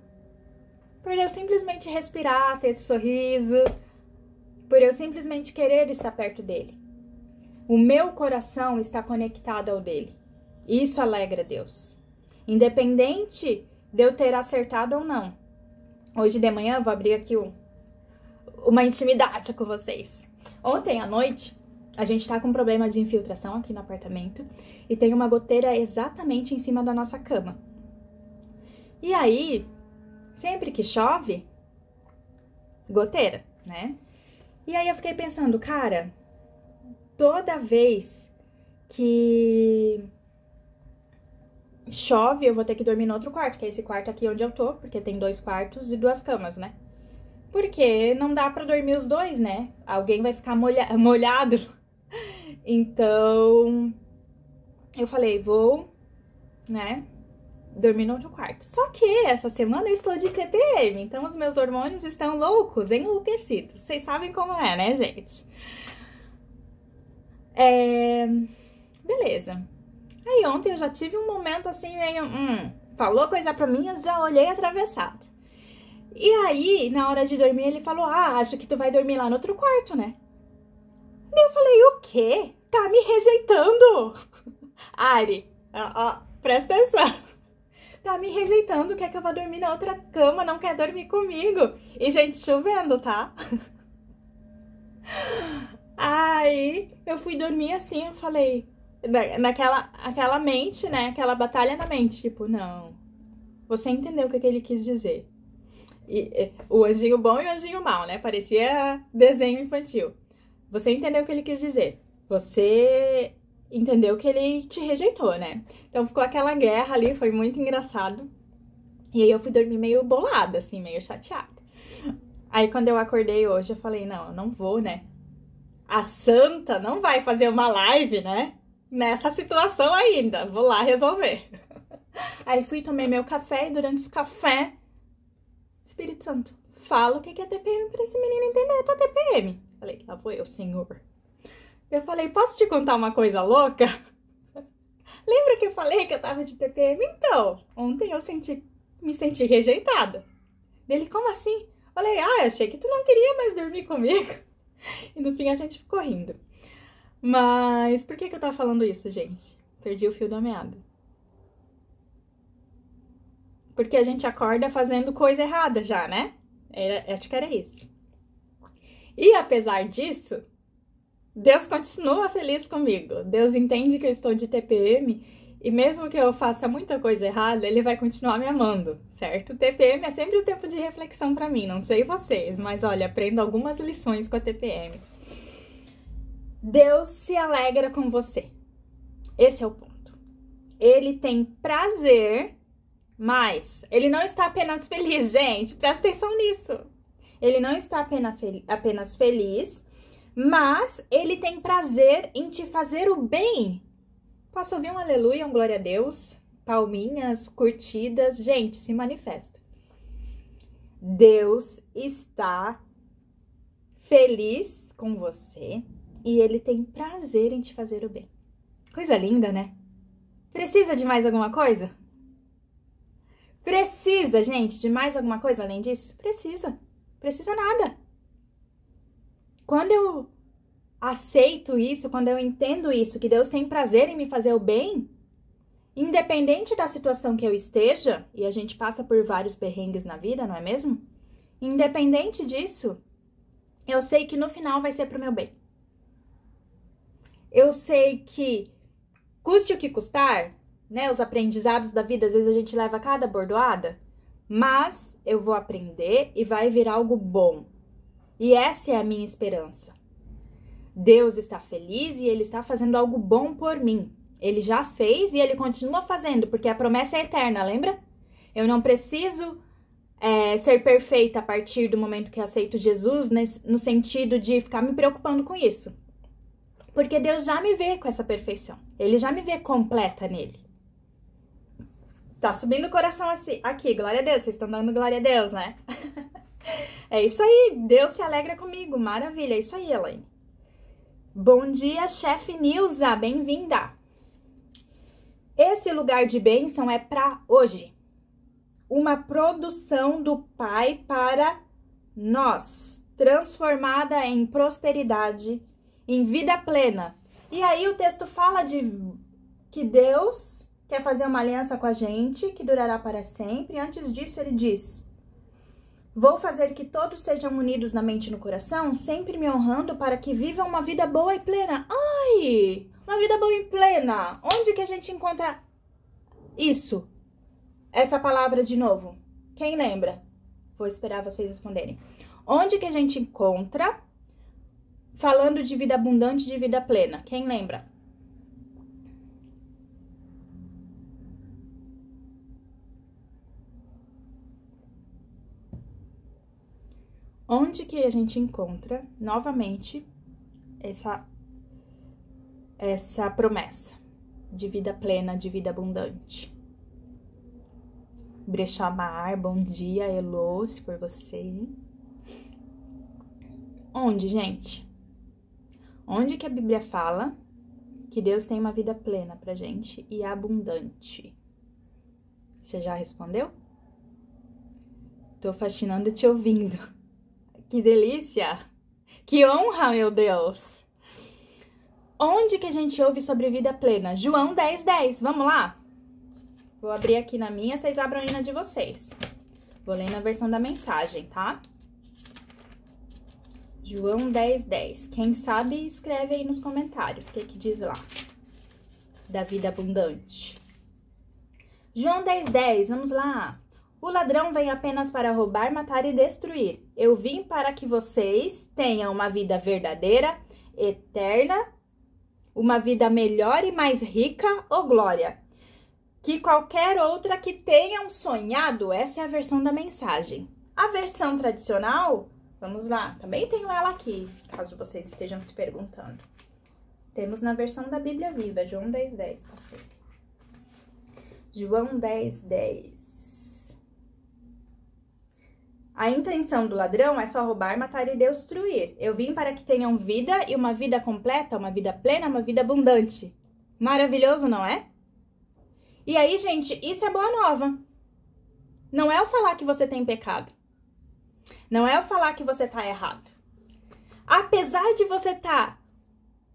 Por eu simplesmente respirar, ter esse sorriso. Por eu simplesmente querer estar perto dEle. O meu coração está conectado ao dEle. Isso alegra Deus. Independente de eu ter acertado ou não. Hoje de manhã eu vou abrir aqui uma intimidade com vocês. Ontem à noite, a gente tá com um problema de infiltração aqui no apartamento e tem uma goteira exatamente em cima da nossa cama. E aí, sempre que chove, goteira, né? E aí eu fiquei pensando, cara, toda vez que chove, eu vou ter que dormir no outro quarto, que é esse quarto aqui onde eu tô, porque tem 2 quartos e 2 camas, né? Porque não dá pra dormir os dois, né? Alguém vai ficar molhado. Então, eu falei, vou, né, dormir no outro quarto. Só que essa semana eu estou de TPM, então os meus hormônios estão loucos, enlouquecidos. Vocês sabem como é, né, gente? Beleza. Aí ontem eu já tive um momento assim meio, falou coisa pra mim, eu já olhei atravessada. E aí, na hora de dormir, ele falou, acho que tu vai dormir lá no outro quarto, né? E eu falei, o quê? Tá me rejeitando? Ari, presta atenção. Tá me rejeitando, quer que eu vá dormir na outra cama, não quer dormir comigo. E, gente, chovendo, tá? Aí, eu fui dormir assim, eu falei... Aquela mente, né? Aquela batalha na mente. Tipo, não. Você entendeu o que ele quis dizer. O anjinho bom e o anjinho mau, né? Parecia desenho infantil. Você entendeu o que ele quis dizer. Você entendeu que ele te rejeitou, né? Então ficou aquela guerra ali, foi muito engraçado. E aí eu fui dormir meio bolada, assim, meio chateada. Aí quando eu acordei hoje, eu falei, não, eu não vou, né? A santa não vai fazer uma live, né? Nessa situação ainda. Vou lá resolver. Aí fui, tomei meu café e durante o café... Espírito Santo, fala o que é TPM pra esse menino entender a tua TPM. Falei, lá vou eu, Senhor. Eu falei, posso te contar uma coisa louca? Lembra que eu falei que eu tava de TPM? Então, ontem eu me senti rejeitada. Ele, como assim? Falei, achei que tu não queria mais dormir comigo. E no fim a gente ficou rindo. Mas por que eu tava falando isso, gente? Perdi o fio da meada. Porque a gente acorda fazendo coisa errada já, né? Acho que era isso. E apesar disso, Deus continua feliz comigo. Deus entende que eu estou de TPM e mesmo que eu faça muita coisa errada, Ele vai continuar me amando, certo? O TPM é sempre o tempo de reflexão pra mim, não sei vocês, mas olha, aprendo algumas lições com a TPM. Deus se alegra com você. Esse é o ponto. Ele tem prazer... Mas ele não está apenas feliz, gente, presta atenção nisso. Ele não está apenas feliz, mas ele tem prazer em te fazer o bem. Posso ouvir um aleluia, um glória a Deus? Palminhas, curtidas, gente, se manifesta. Deus está feliz com você e ele tem prazer em te fazer o bem. Coisa linda, né? Precisa de mais alguma coisa? Precisa, gente, de mais alguma coisa além disso? Precisa. Precisa nada. Quando eu aceito isso, quando eu entendo isso, que Deus tem prazer em me fazer o bem, independente da situação que eu esteja, e a gente passa por vários perrengues na vida, não é mesmo? Independente disso, eu sei que no final vai ser pro meu bem. Eu sei que, custe o que custar, né, os aprendizados da vida, às vezes a gente leva cada bordoada, mas eu vou aprender e vai vir algo bom. E essa é a minha esperança. Deus está feliz e Ele está fazendo algo bom por mim. Ele já fez e Ele continua fazendo, porque a promessa é eterna, lembra? Eu não preciso ser perfeita a partir do momento que eu aceito Jesus, no sentido de ficar me preocupando com isso. Porque Deus já me vê com essa perfeição. Ele já me vê completa nele. Tá subindo o coração assim, aqui, glória a Deus, vocês estão dando glória a Deus, né? É isso aí, Deus se alegra comigo, maravilha, é isso aí, Elaine. Bom dia, chefe Nilza, bem-vinda. Esse lugar de bênção é para hoje. Uma produção do Pai para nós, transformada em prosperidade, em vida plena. E aí o texto fala de que Deus quer fazer uma aliança com a gente, que durará para sempre. E antes disso, ele diz: vou fazer que todos sejam unidos na mente e no coração, sempre me honrando para que vivam uma vida boa e plena. Ai, uma vida boa e plena. Onde que a gente encontra isso? Essa palavra de novo. Quem lembra? Vou esperar vocês responderem. Onde que a gente encontra falando de vida abundante, de vida plena? Quem lembra? Onde que a gente encontra, novamente, essa promessa de vida plena, de vida abundante? Brechamar, bom dia, Elô, se for você. Onde, gente? Onde que a Bíblia fala que Deus tem uma vida plena pra gente e abundante? Você já respondeu? Tô fascinando te ouvindo. Que delícia! Que honra, meu Deus! Onde que a gente ouve sobre vida plena? João 10:10. Vamos lá? Vou abrir aqui na minha, vocês abram aí na de vocês. Vou ler na versão da mensagem, tá? João 10:10. Quem sabe, escreve aí nos comentários o que diz lá. Da vida abundante. João 10:10, vamos lá. O ladrão vem apenas para roubar, matar e destruir. Eu vim para que vocês tenham uma vida verdadeira, eterna, uma vida melhor e mais rica, ô glória, que qualquer outra que tenham sonhado. Essa é a versão da mensagem. A versão tradicional, vamos lá, também tenho ela aqui, caso vocês estejam se perguntando. Temos na versão da Bíblia Viva, João 10:10, passei. João 10:10. A intenção do ladrão é só roubar, matar e destruir. Eu vim para que tenham vida e uma vida completa, uma vida plena, uma vida abundante. Maravilhoso, não é? E aí, gente, isso é boa nova. Não é eu falar que você tem pecado. Não é eu falar que você tá errado. Apesar de você tá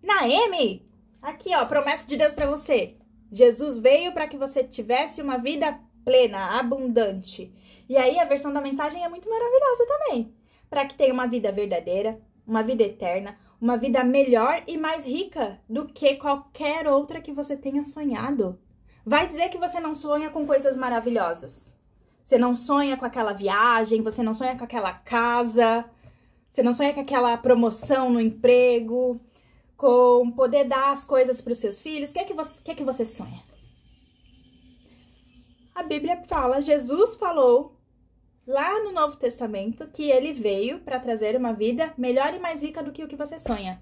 na M, aqui ó, promessa de Deus pra você. Jesus veio para que você tivesse uma vida plena, abundante. E aí a versão da mensagem é muito maravilhosa também. Para que tenha uma vida verdadeira, uma vida eterna, uma vida melhor e mais rica do que qualquer outra que você tenha sonhado. Vai dizer que você não sonha com coisas maravilhosas. Você não sonha com aquela viagem, você não sonha com aquela casa, você não sonha com aquela promoção no emprego, com poder dar as coisas para os seus filhos. O que é que você sonha? A Bíblia fala, Jesus falou lá no Novo Testamento que ele veio para trazer uma vida melhor e mais rica do que o que você sonha.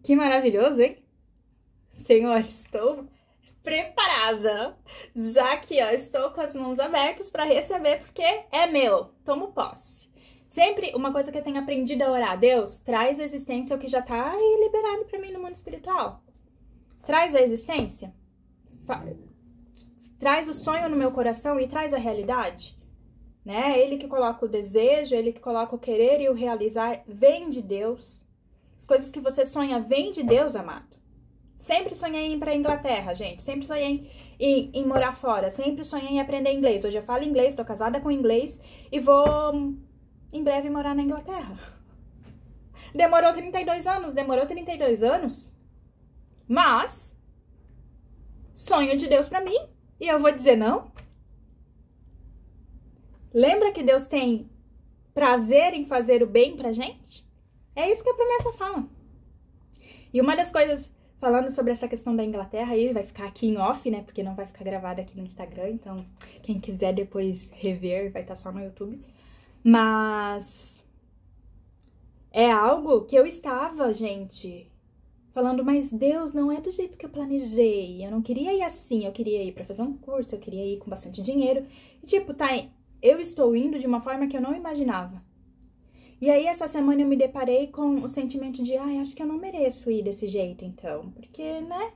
Que maravilhoso, hein? Senhor, estou preparada. Já que, ó, estou com as mãos abertas para receber, porque é meu. Tomo posse. Sempre uma coisa que eu tenho aprendido a orar. Deus, traz à existência o que já tá aí liberado para mim no mundo espiritual. Traz a existência. Traz o sonho no meu coração e traz a realidade. Né? Ele que coloca o desejo, ele que coloca o querer e o realizar. Vem de Deus. As coisas que você sonha vêm de Deus, amado. Sempre sonhei em ir pra Inglaterra, gente. Sempre sonhei em morar fora. Sempre sonhei em aprender inglês. Hoje eu falo inglês, tô casada com inglês e vou em breve morar na Inglaterra. Demorou 32 anos. Mas sonho de Deus pra mim. E eu vou dizer não? Lembra que Deus tem prazer em fazer o bem pra gente? É isso que a promessa fala. E uma das coisas, falando sobre essa questão da Inglaterra, aí vai ficar aqui em off, né? Porque não vai ficar gravado aqui no Instagram. Então, quem quiser depois rever, vai estar só no YouTube. Mas é algo que eu estava, gente, falando, mas Deus, não é do jeito que eu planejei. Eu não queria ir assim, eu queria ir pra fazer um curso, eu queria ir com bastante dinheiro. E tipo, tá, eu estou indo de uma forma que eu não imaginava. E aí, essa semana eu me deparei com o sentimento de, ai, acho que eu não mereço ir desse jeito, então. Porque, né?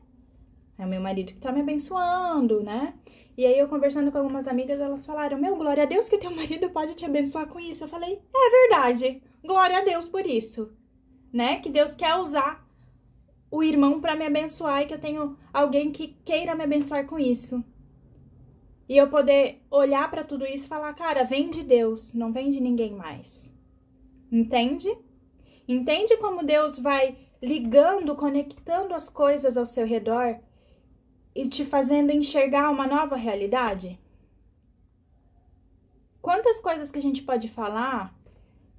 É o meu marido que tá me abençoando, né? E aí, eu conversando com algumas amigas, elas falaram, meu, glória a Deus que teu marido pode te abençoar com isso. Eu falei, é verdade. Glória a Deus por isso. Né? Que Deus quer usar o irmão pra me abençoar e que eu tenho alguém que queira me abençoar com isso. E eu poder olhar pra tudo isso e falar, cara, vem de Deus, não vem de ninguém mais. Entende? Entende como Deus vai ligando, conectando as coisas ao seu redor e te fazendo enxergar uma nova realidade? Quantas coisas que a gente pode falar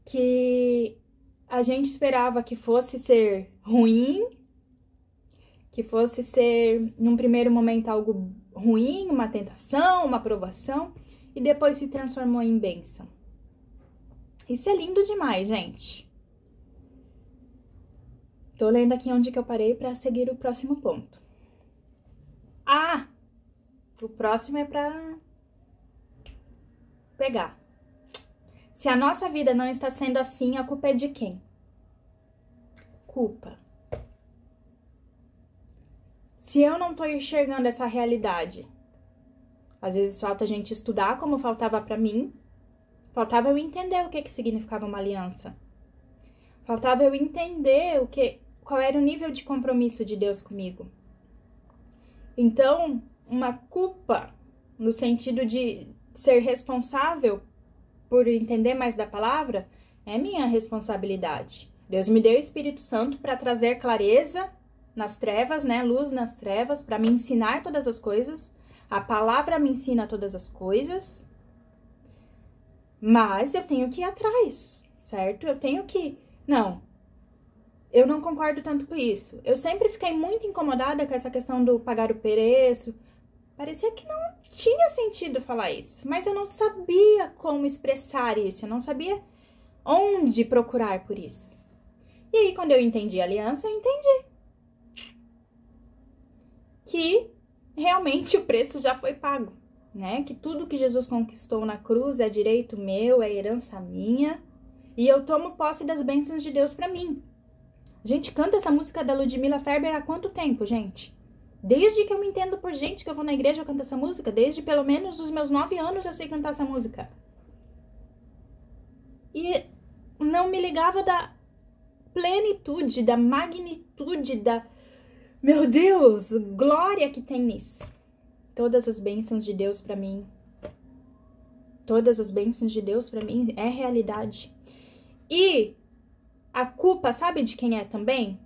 que a gente esperava que fosse ser ruim, que fosse ser, num primeiro momento, algo ruim, uma tentação, uma provação, e depois se transformou em bênção. Isso é lindo demais, gente. Tô lendo aqui onde que eu parei para seguir o próximo ponto. Ah! O próximo é para pegar. Se a nossa vida não está sendo assim, a culpa é de quem? culpa. Se eu não tô enxergando essa realidade, às vezes falta a gente estudar como faltava pra mim, faltava eu entender o que significava uma aliança. Faltava eu entender qual era o nível de compromisso de Deus comigo. Então, uma culpa no sentido de ser responsável por entender mais da palavra é minha responsabilidade. Deus me deu o Espírito Santo para trazer clareza nas trevas, né? Luz nas trevas, para me ensinar todas as coisas. A palavra me ensina todas as coisas. Mas eu tenho que ir atrás, certo? Não, eu não concordo tanto com isso. Eu sempre fiquei muito incomodada com essa questão do pagar o preço. Parecia que não tinha sentido falar isso, mas eu não sabia como expressar isso, eu não sabia onde procurar por isso. E aí, quando eu entendi a aliança, eu entendi que realmente o preço já foi pago, né? Que tudo que Jesus conquistou na cruz é direito meu, é herança minha, e eu tomo posse das bênçãos de Deus pra mim. A gente canta essa música da Ludmilla Ferber há quanto tempo, gente? Desde que eu me entendo por gente que eu vou na igreja, eu canto essa música. Desde pelo menos os meus 9 anos eu sei cantar essa música. E não me ligava da plenitude, da magnitude, da... Meu Deus, glória que tem nisso. Todas as bênçãos de Deus pra mim. Todas as bênçãos de Deus pra mim é realidade. E a culpa, sabe de quem é também?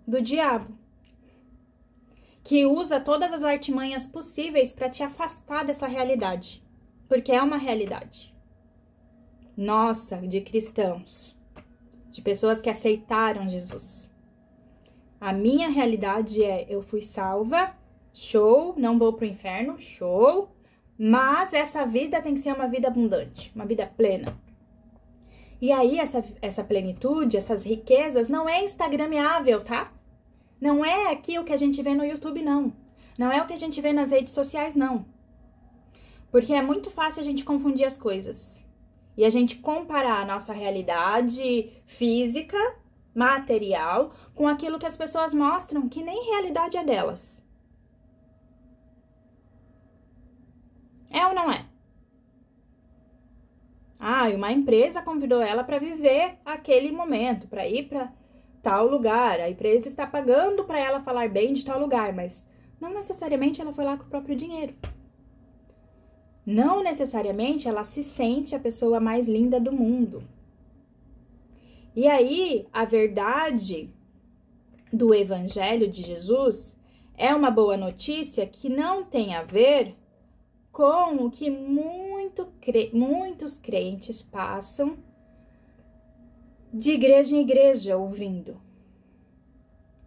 Do diabo. Que usa todas as artimanhas possíveis para te afastar dessa realidade. Porque é uma realidade. Nossa, de cristãos. De pessoas que aceitaram Jesus. A minha realidade é, eu fui salva, show, não vou pro inferno, show. Mas essa vida tem que ser uma vida abundante, uma vida plena. E aí, essa plenitude, essas riquezas, não é instagramável, tá? Não é aqui o que a gente vê no YouTube, não. Não é o que a gente vê nas redes sociais, não. Porque é muito fácil a gente confundir as coisas. E a gente comparar a nossa realidade física, material, com aquilo que as pessoas mostram, que nem realidade é delas. É ou não é? Ah, e uma empresa convidou ela para viver aquele momento, para ir para tal lugar. A empresa está pagando para ela falar bem de tal lugar, mas não necessariamente ela foi lá com o próprio dinheiro. Não necessariamente ela se sente a pessoa mais linda do mundo. E aí, a verdade do Evangelho de Jesus é uma boa notícia que não tem a ver com o que muitos crentes passam de igreja em igreja ouvindo.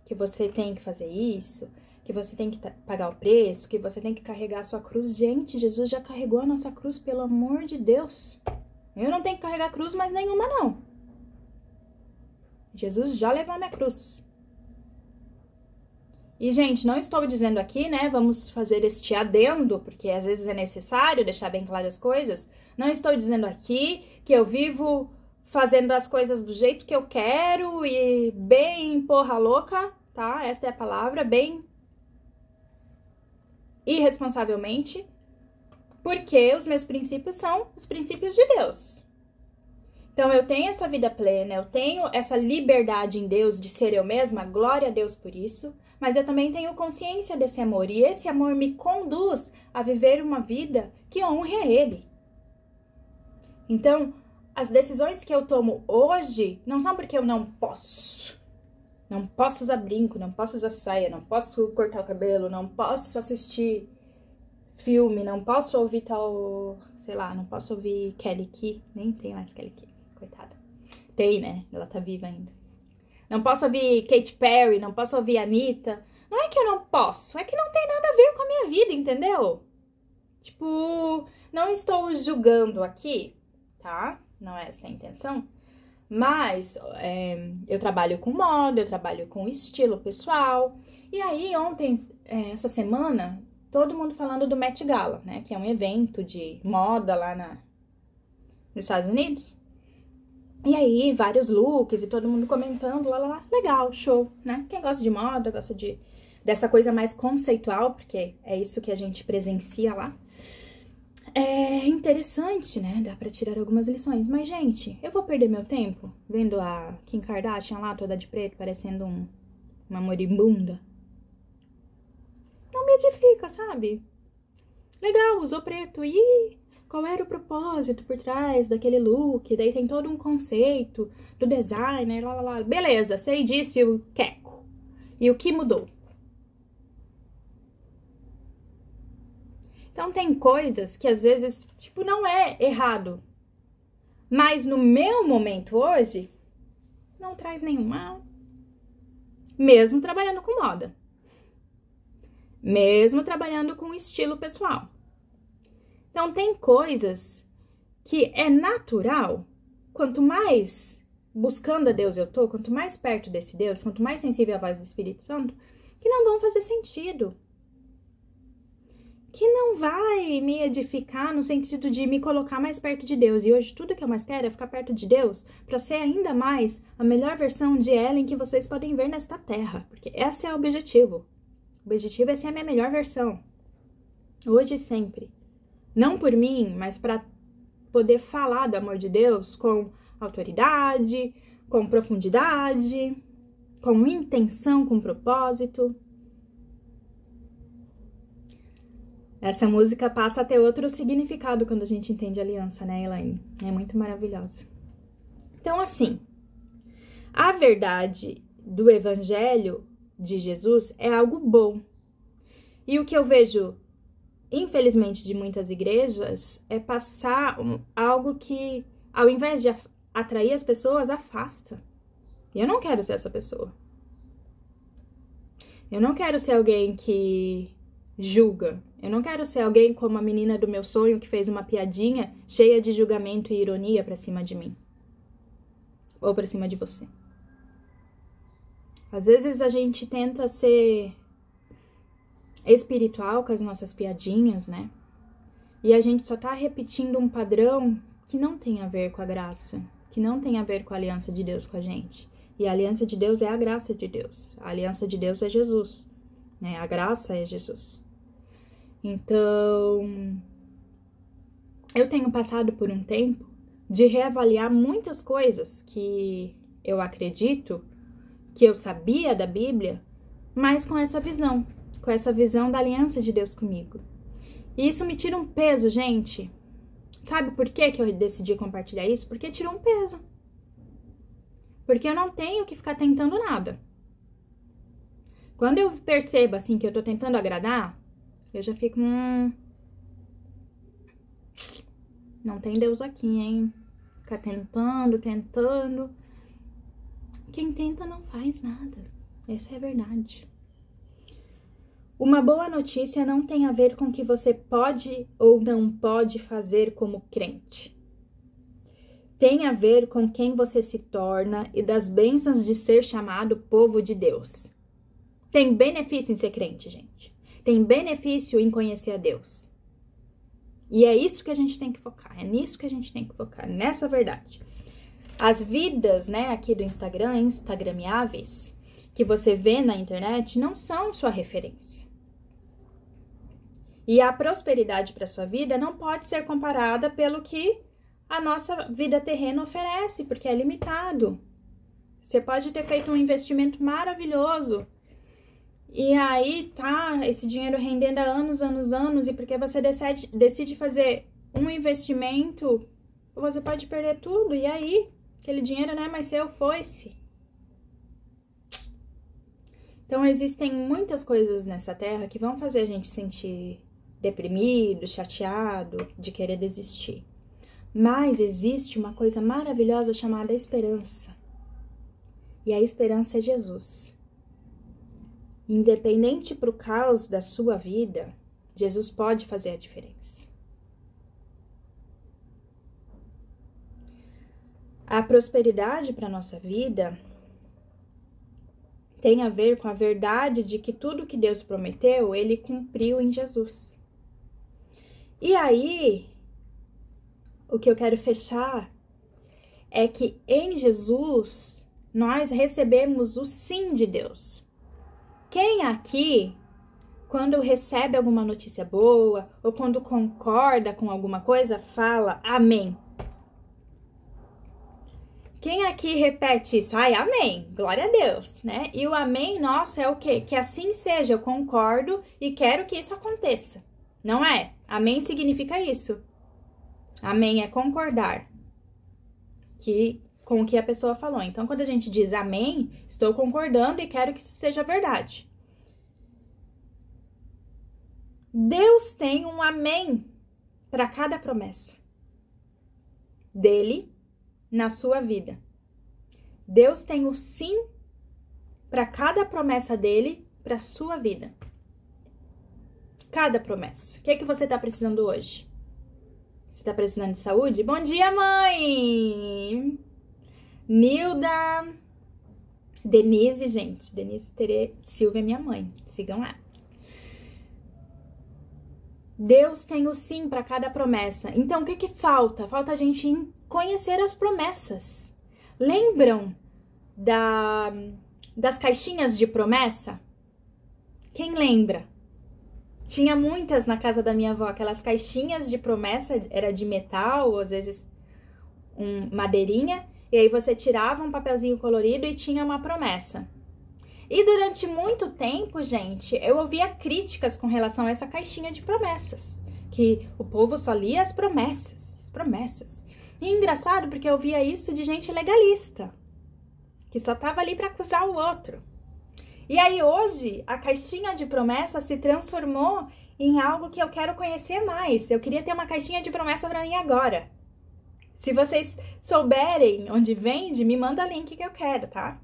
Que você tem que fazer isso, que você tem que pagar o preço, que você tem que carregar a sua cruz. Gente, Jesus já carregou a nossa cruz, pelo amor de Deus. Eu não tenho que carregar cruz mais nenhuma, não. Jesus já levou a minha cruz. E, gente, não estou dizendo aqui, né, vamos fazer este adendo, porque às vezes é necessário deixar bem claras as coisas. Não estou dizendo aqui que eu vivo fazendo as coisas do jeito que eu quero e bem porra louca, tá? Essa é a palavra, bem irresponsavelmente, porque os meus princípios são os princípios de Deus. Então, eu tenho essa vida plena, eu tenho essa liberdade em Deus de ser eu mesma, glória a Deus por isso, mas eu também tenho consciência desse amor, e esse amor me conduz a viver uma vida que honre a Ele. Então, as decisões que eu tomo hoje não são porque eu não posso. Não posso usar brinco, não posso usar saia, não posso cortar o cabelo, não posso assistir filme, não posso ouvir tal, sei lá, não posso ouvir Kelly Key, nem tem mais Kelly Key, coitada. Tem, né? Ela tá viva ainda. Não posso ouvir Katy Perry, não posso ouvir Anitta. Não é que eu não posso, é que não tem nada a ver com a minha vida, entendeu? Tipo, não estou julgando aqui, tá? Não é essa a intenção. Mas eu trabalho com moda, eu trabalho com estilo pessoal. E aí, ontem, essa semana, todo mundo falando do Met Gala, né? Que é um evento de moda lá nos Estados Unidos. E aí, vários looks e todo mundo comentando, lá, legal, show, né? Quem gosta de moda, gosta dessa coisa mais conceitual, porque é isso que a gente presencia lá. É interessante, né? Dá pra tirar algumas lições. Mas, gente, eu vou perder meu tempo vendo a Kim Kardashian lá, toda de preto, parecendo uma moribunda? Não me edifica, sabe? Legal, usou preto. E qual era o propósito por trás daquele look? Daí tem todo um conceito do designer, lá. Beleza, sei disso e o queco. E o que mudou? Então tem coisas que às vezes, tipo, não é errado. Mas no meu momento hoje, não traz nenhum mal. Mesmo trabalhando com moda. Mesmo trabalhando com estilo pessoal. Então tem coisas que é natural. Quanto mais buscando a Deus eu tô, quanto mais perto desse Deus, quanto mais sensível à voz do Espírito Santo, que não vão fazer sentido. Que não vai me edificar no sentido de me colocar mais perto de Deus. E hoje tudo que eu mais quero é ficar perto de Deus para ser ainda mais a melhor versão de Ellen que vocês podem ver nesta terra. Porque esse é o objetivo. O objetivo é ser a minha melhor versão. Hoje e sempre. Não por mim, mas para poder falar do amor de Deus com autoridade, com profundidade, com intenção, com propósito. Essa música passa a ter outro significado quando a gente entende a aliança, né, Elaine? É muito maravilhosa. Então, assim, a verdade do Evangelho de Jesus é algo bom. E o que eu vejo, infelizmente, de muitas igrejas é passar algo que, ao invés de atrair as pessoas, afasta. E eu não quero ser essa pessoa. Eu não quero ser alguém que julga. Eu não quero ser alguém como a menina do meu sonho que fez uma piadinha cheia de julgamento e ironia pra cima de mim. Ou pra cima de você. Às vezes a gente tenta ser espiritual com as nossas piadinhas, né? E a gente só tá repetindo um padrão que não tem a ver com a graça, que não tem a ver com a aliança de Deus com a gente. E a aliança de Deus é a graça de Deus. A aliança de Deus é Jesus, né? A graça é Jesus. Então, eu tenho passado por um tempo de reavaliar muitas coisas que eu acredito, que eu sabia da Bíblia, mas com essa visão da aliança de Deus comigo. E isso me tira um peso, gente. Sabe por que eu decidi compartilhar isso? Porque tirou um peso. Porque eu não tenho que ficar tentando nada. Quando eu percebo, assim, que eu tô tentando agradar, eu já fico, não tem Deus aqui, hein? Ficar tentando. Quem tenta não faz nada. Essa é a verdade. Uma boa notícia não tem a ver com o que você pode ou não pode fazer como crente. Tem a ver com quem você se torna e das bênçãos de ser chamado povo de Deus. Tem benefício em ser crente, gente. Tem benefício em conhecer a Deus. E é isso que a gente tem que focar. É nisso que a gente tem que focar. Nessa verdade. As vidas, né, aqui do Instagram, instagramiáveis, que você vê na internet, não são sua referência. E a prosperidade para sua vida não pode ser comparada pelo que a nossa vida terrena oferece, porque é limitado. Você pode ter feito um investimento maravilhoso e aí tá esse dinheiro rendendo há anos, e porque você decide fazer um investimento, você pode perder tudo, e aí aquele dinheiro não é mais seu, foi-se. Então existem muitas coisas nessa terra que vão fazer a gente sentir deprimido, chateado, de querer desistir. Mas existe uma coisa maravilhosa chamada esperança. E a esperança é Jesus. Independente pro caos da sua vida, Jesus pode fazer a diferença. A prosperidade para nossa vida tem a ver com a verdade de que tudo que Deus prometeu, Ele cumpriu em Jesus. E aí, o que eu quero fechar é que em Jesus nós recebemos o sim de Deus. Quem aqui, quando recebe alguma notícia boa ou quando concorda com alguma coisa, fala amém? Quem aqui repete isso? Ai, amém, glória a Deus, né? E o amém nosso é o quê? Que assim seja, eu concordo e quero que isso aconteça. Não é? Amém significa isso. Amém é concordar com o que a pessoa falou. Então, quando a gente diz amém, estou concordando e quero que isso seja verdade. Deus tem um amém para cada promessa dele na sua vida. Deus tem o sim para cada promessa dele para sua vida. Cada promessa. O que é que você está precisando hoje? Você está precisando de saúde? Bom dia, mãe! Nilda! Denise, gente. Denise Silva é minha mãe. Sigam lá. Deus tem o sim para cada promessa. Então, o que que falta? Falta a gente conhecer as promessas. Lembram das caixinhas de promessa? Quem lembra? Tinha muitas na casa da minha avó, aquelas caixinhas de promessa, era de metal, ou às vezes madeirinha, e aí você tirava um papelzinho colorido e tinha uma promessa. E durante muito tempo, gente, eu ouvia críticas com relação a essa caixinha de promessas, que o povo só lia as promessas, as promessas. E engraçado, porque eu via isso de gente legalista, que só tava ali para acusar o outro. E aí hoje, a caixinha de promessa se transformou em algo que eu quero conhecer mais. Eu queria ter uma caixinha de promessa para mim agora. Se vocês souberem onde vende, me manda link que eu quero, tá?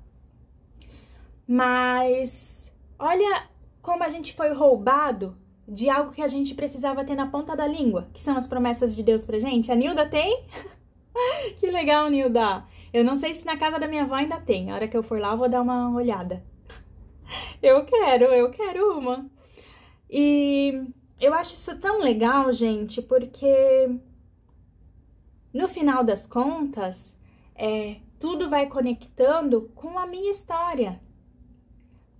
Mas olha como a gente foi roubado de algo que a gente precisava ter na ponta da língua, que são as promessas de Deus pra gente. A Nilda tem? Que legal, Nilda! Eu não sei se na casa da minha avó ainda tem. A hora que eu for lá, eu vou dar uma olhada. Eu quero uma. E eu acho isso tão legal, gente, porque no final das contas, tudo vai conectando com a minha história,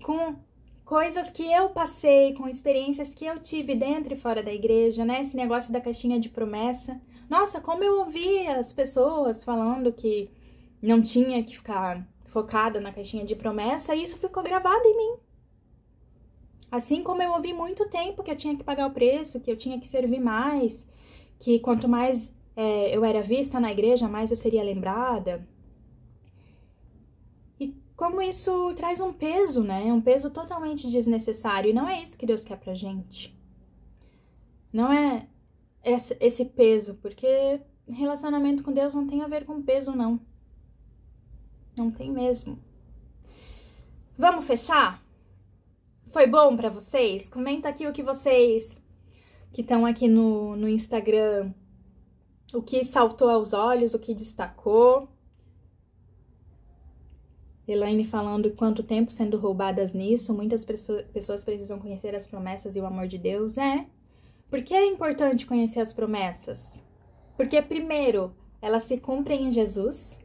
com coisas que eu passei, com experiências que eu tive dentro e fora da igreja, né? Esse negócio da caixinha de promessa. Nossa, como eu ouvi as pessoas falando que não tinha que ficar focada na caixinha de promessa, e isso ficou gravado em mim. Assim como eu ouvi muito tempo que eu tinha que pagar o preço, que eu tinha que servir mais, que quanto mais eu era vista na igreja, mais eu seria lembrada. E como isso traz um peso, né? Um peso totalmente desnecessário. E não é isso que Deus quer pra gente. Não é esse peso, porque relacionamento com Deus não tem a ver com peso, não. Não tem mesmo. Vamos fechar? Foi bom pra vocês? Comenta aqui o que vocês que estão aqui no Instagram, o que saltou aos olhos, o que destacou. Elaine falando quanto tempo sendo roubadas nisso. Muitas pessoas precisam conhecer as promessas e o amor de Deus. Por que é importante conhecer as promessas? Porque, primeiro, elas se cumprem em Jesus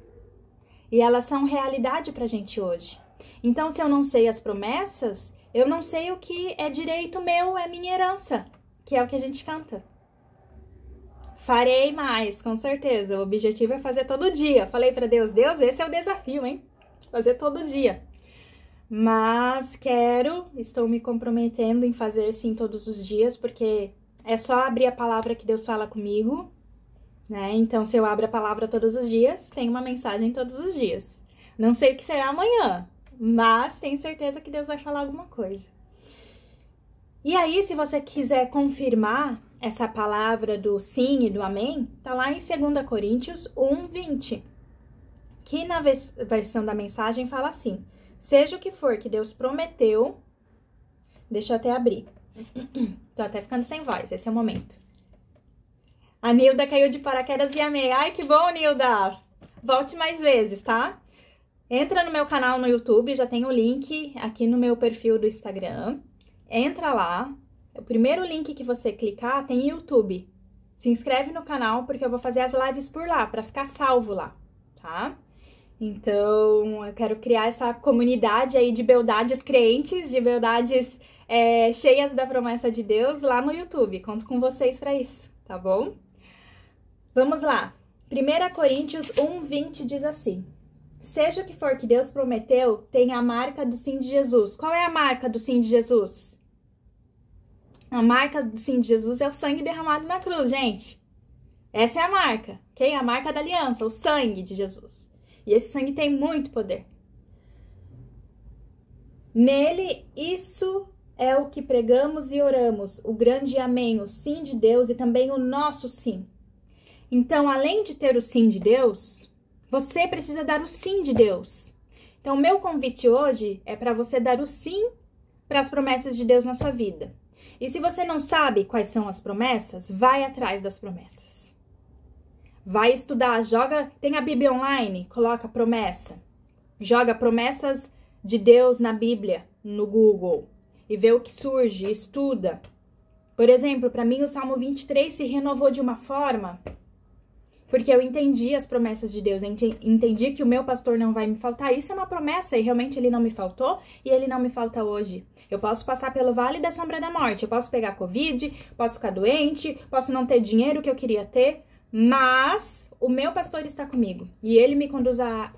e elas são realidade pra gente hoje. Então, se eu não sei as promessas, eu não sei o que é direito meu, é minha herança, que é o que a gente canta. Farei mais, com certeza. O objetivo é fazer todo dia. Falei pra Deus, esse é o desafio, hein? Fazer todo dia. Mas estou me comprometendo em fazer sim todos os dias, porque é só abrir a palavra que Deus fala comigo, né? Então, se eu abro a palavra todos os dias, tem uma mensagem todos os dias. Não sei o que será amanhã, mas tenho certeza que Deus vai falar alguma coisa. E aí, se você quiser confirmar essa palavra do sim e do amém, tá lá em 2 Coríntios 1:20, que na versão da mensagem fala assim: seja o que for que Deus prometeu, deixa eu até abrir, tô até ficando sem voz, esse é o momento. A Nilda caiu de paraquedas e amei. Ai, que bom, Nilda! Volte mais vezes, tá? Entra no meu canal no YouTube, já tem o link aqui no meu perfil do Instagram. Entra lá, o primeiro link que você clicar tem YouTube. Se inscreve no canal, porque eu vou fazer as lives por lá, pra ficar salvo lá, tá? Então, eu quero criar essa comunidade aí de beldades crentes, de beldades cheias da promessa de Deus lá no YouTube. Conto com vocês para isso, tá bom? Vamos lá. 1 Coríntios 1:20 diz assim: seja o que for que Deus prometeu, tem a marca do sim de Jesus. Qual é a marca do sim de Jesus? A marca do sim de Jesus é o sangue derramado na cruz, gente. Essa é a marca. Ok? A marca da aliança, o sangue de Jesus. E esse sangue tem muito poder. Nele, isso é o que pregamos e oramos, o grande amém, o sim de Deus e também o nosso sim. Então, além de ter o sim de Deus, você precisa dar o sim de Deus. Então, o meu convite hoje é para você dar o sim para as promessas de Deus na sua vida. E se você não sabe quais são as promessas, vai atrás das promessas. Vai estudar, tem a Bíblia online, coloca promessa. Joga promessas de Deus na Bíblia, no Google, e vê o que surge, estuda. Por exemplo, para mim o Salmo 23 se renovou de uma forma, porque eu entendi as promessas de Deus, entendi que o meu pastor não vai me faltar. Isso é uma promessa e realmente ele não me faltou e ele não me falta hoje. Eu posso passar pelo vale da sombra da morte, eu posso pegar Covid, posso ficar doente, posso não ter dinheiro que eu queria ter, mas o meu pastor está comigo e ele me conduz a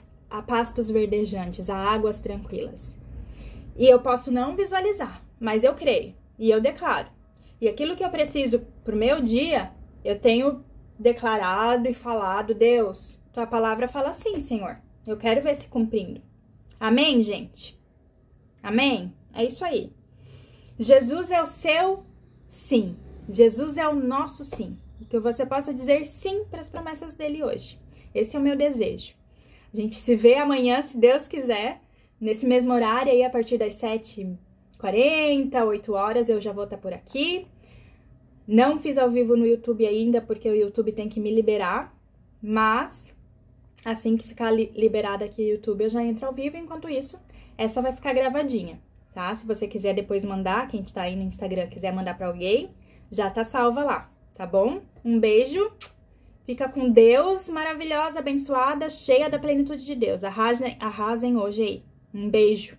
pastos verdejantes, a águas tranquilas. E eu posso não visualizar, mas eu creio e eu declaro. E aquilo que eu preciso pro meu dia, eu tenho declarado e falado: Deus, tua palavra fala assim, Senhor. Eu quero ver se cumprindo. Amém, gente? Amém? É isso aí. Jesus é o seu sim. Jesus é o nosso sim. E que você possa dizer sim para as promessas dele hoje. Esse é o meu desejo. A gente se vê amanhã, se Deus quiser, nesse mesmo horário aí, a partir das 7h40, 8 horas, eu já vou estar por aqui. Não fiz ao vivo no YouTube ainda, porque o YouTube tem que me liberar, mas assim que ficar liberado aqui o YouTube, eu já entro ao vivo. Enquanto isso, essa vai ficar gravadinha, tá? Se você quiser depois mandar, quem tá aí no Instagram quiser mandar pra alguém, já tá salva lá, tá bom? Um beijo, fica com Deus, maravilhosa, abençoada, cheia da plenitude de Deus. Arrasem hoje aí. Um beijo.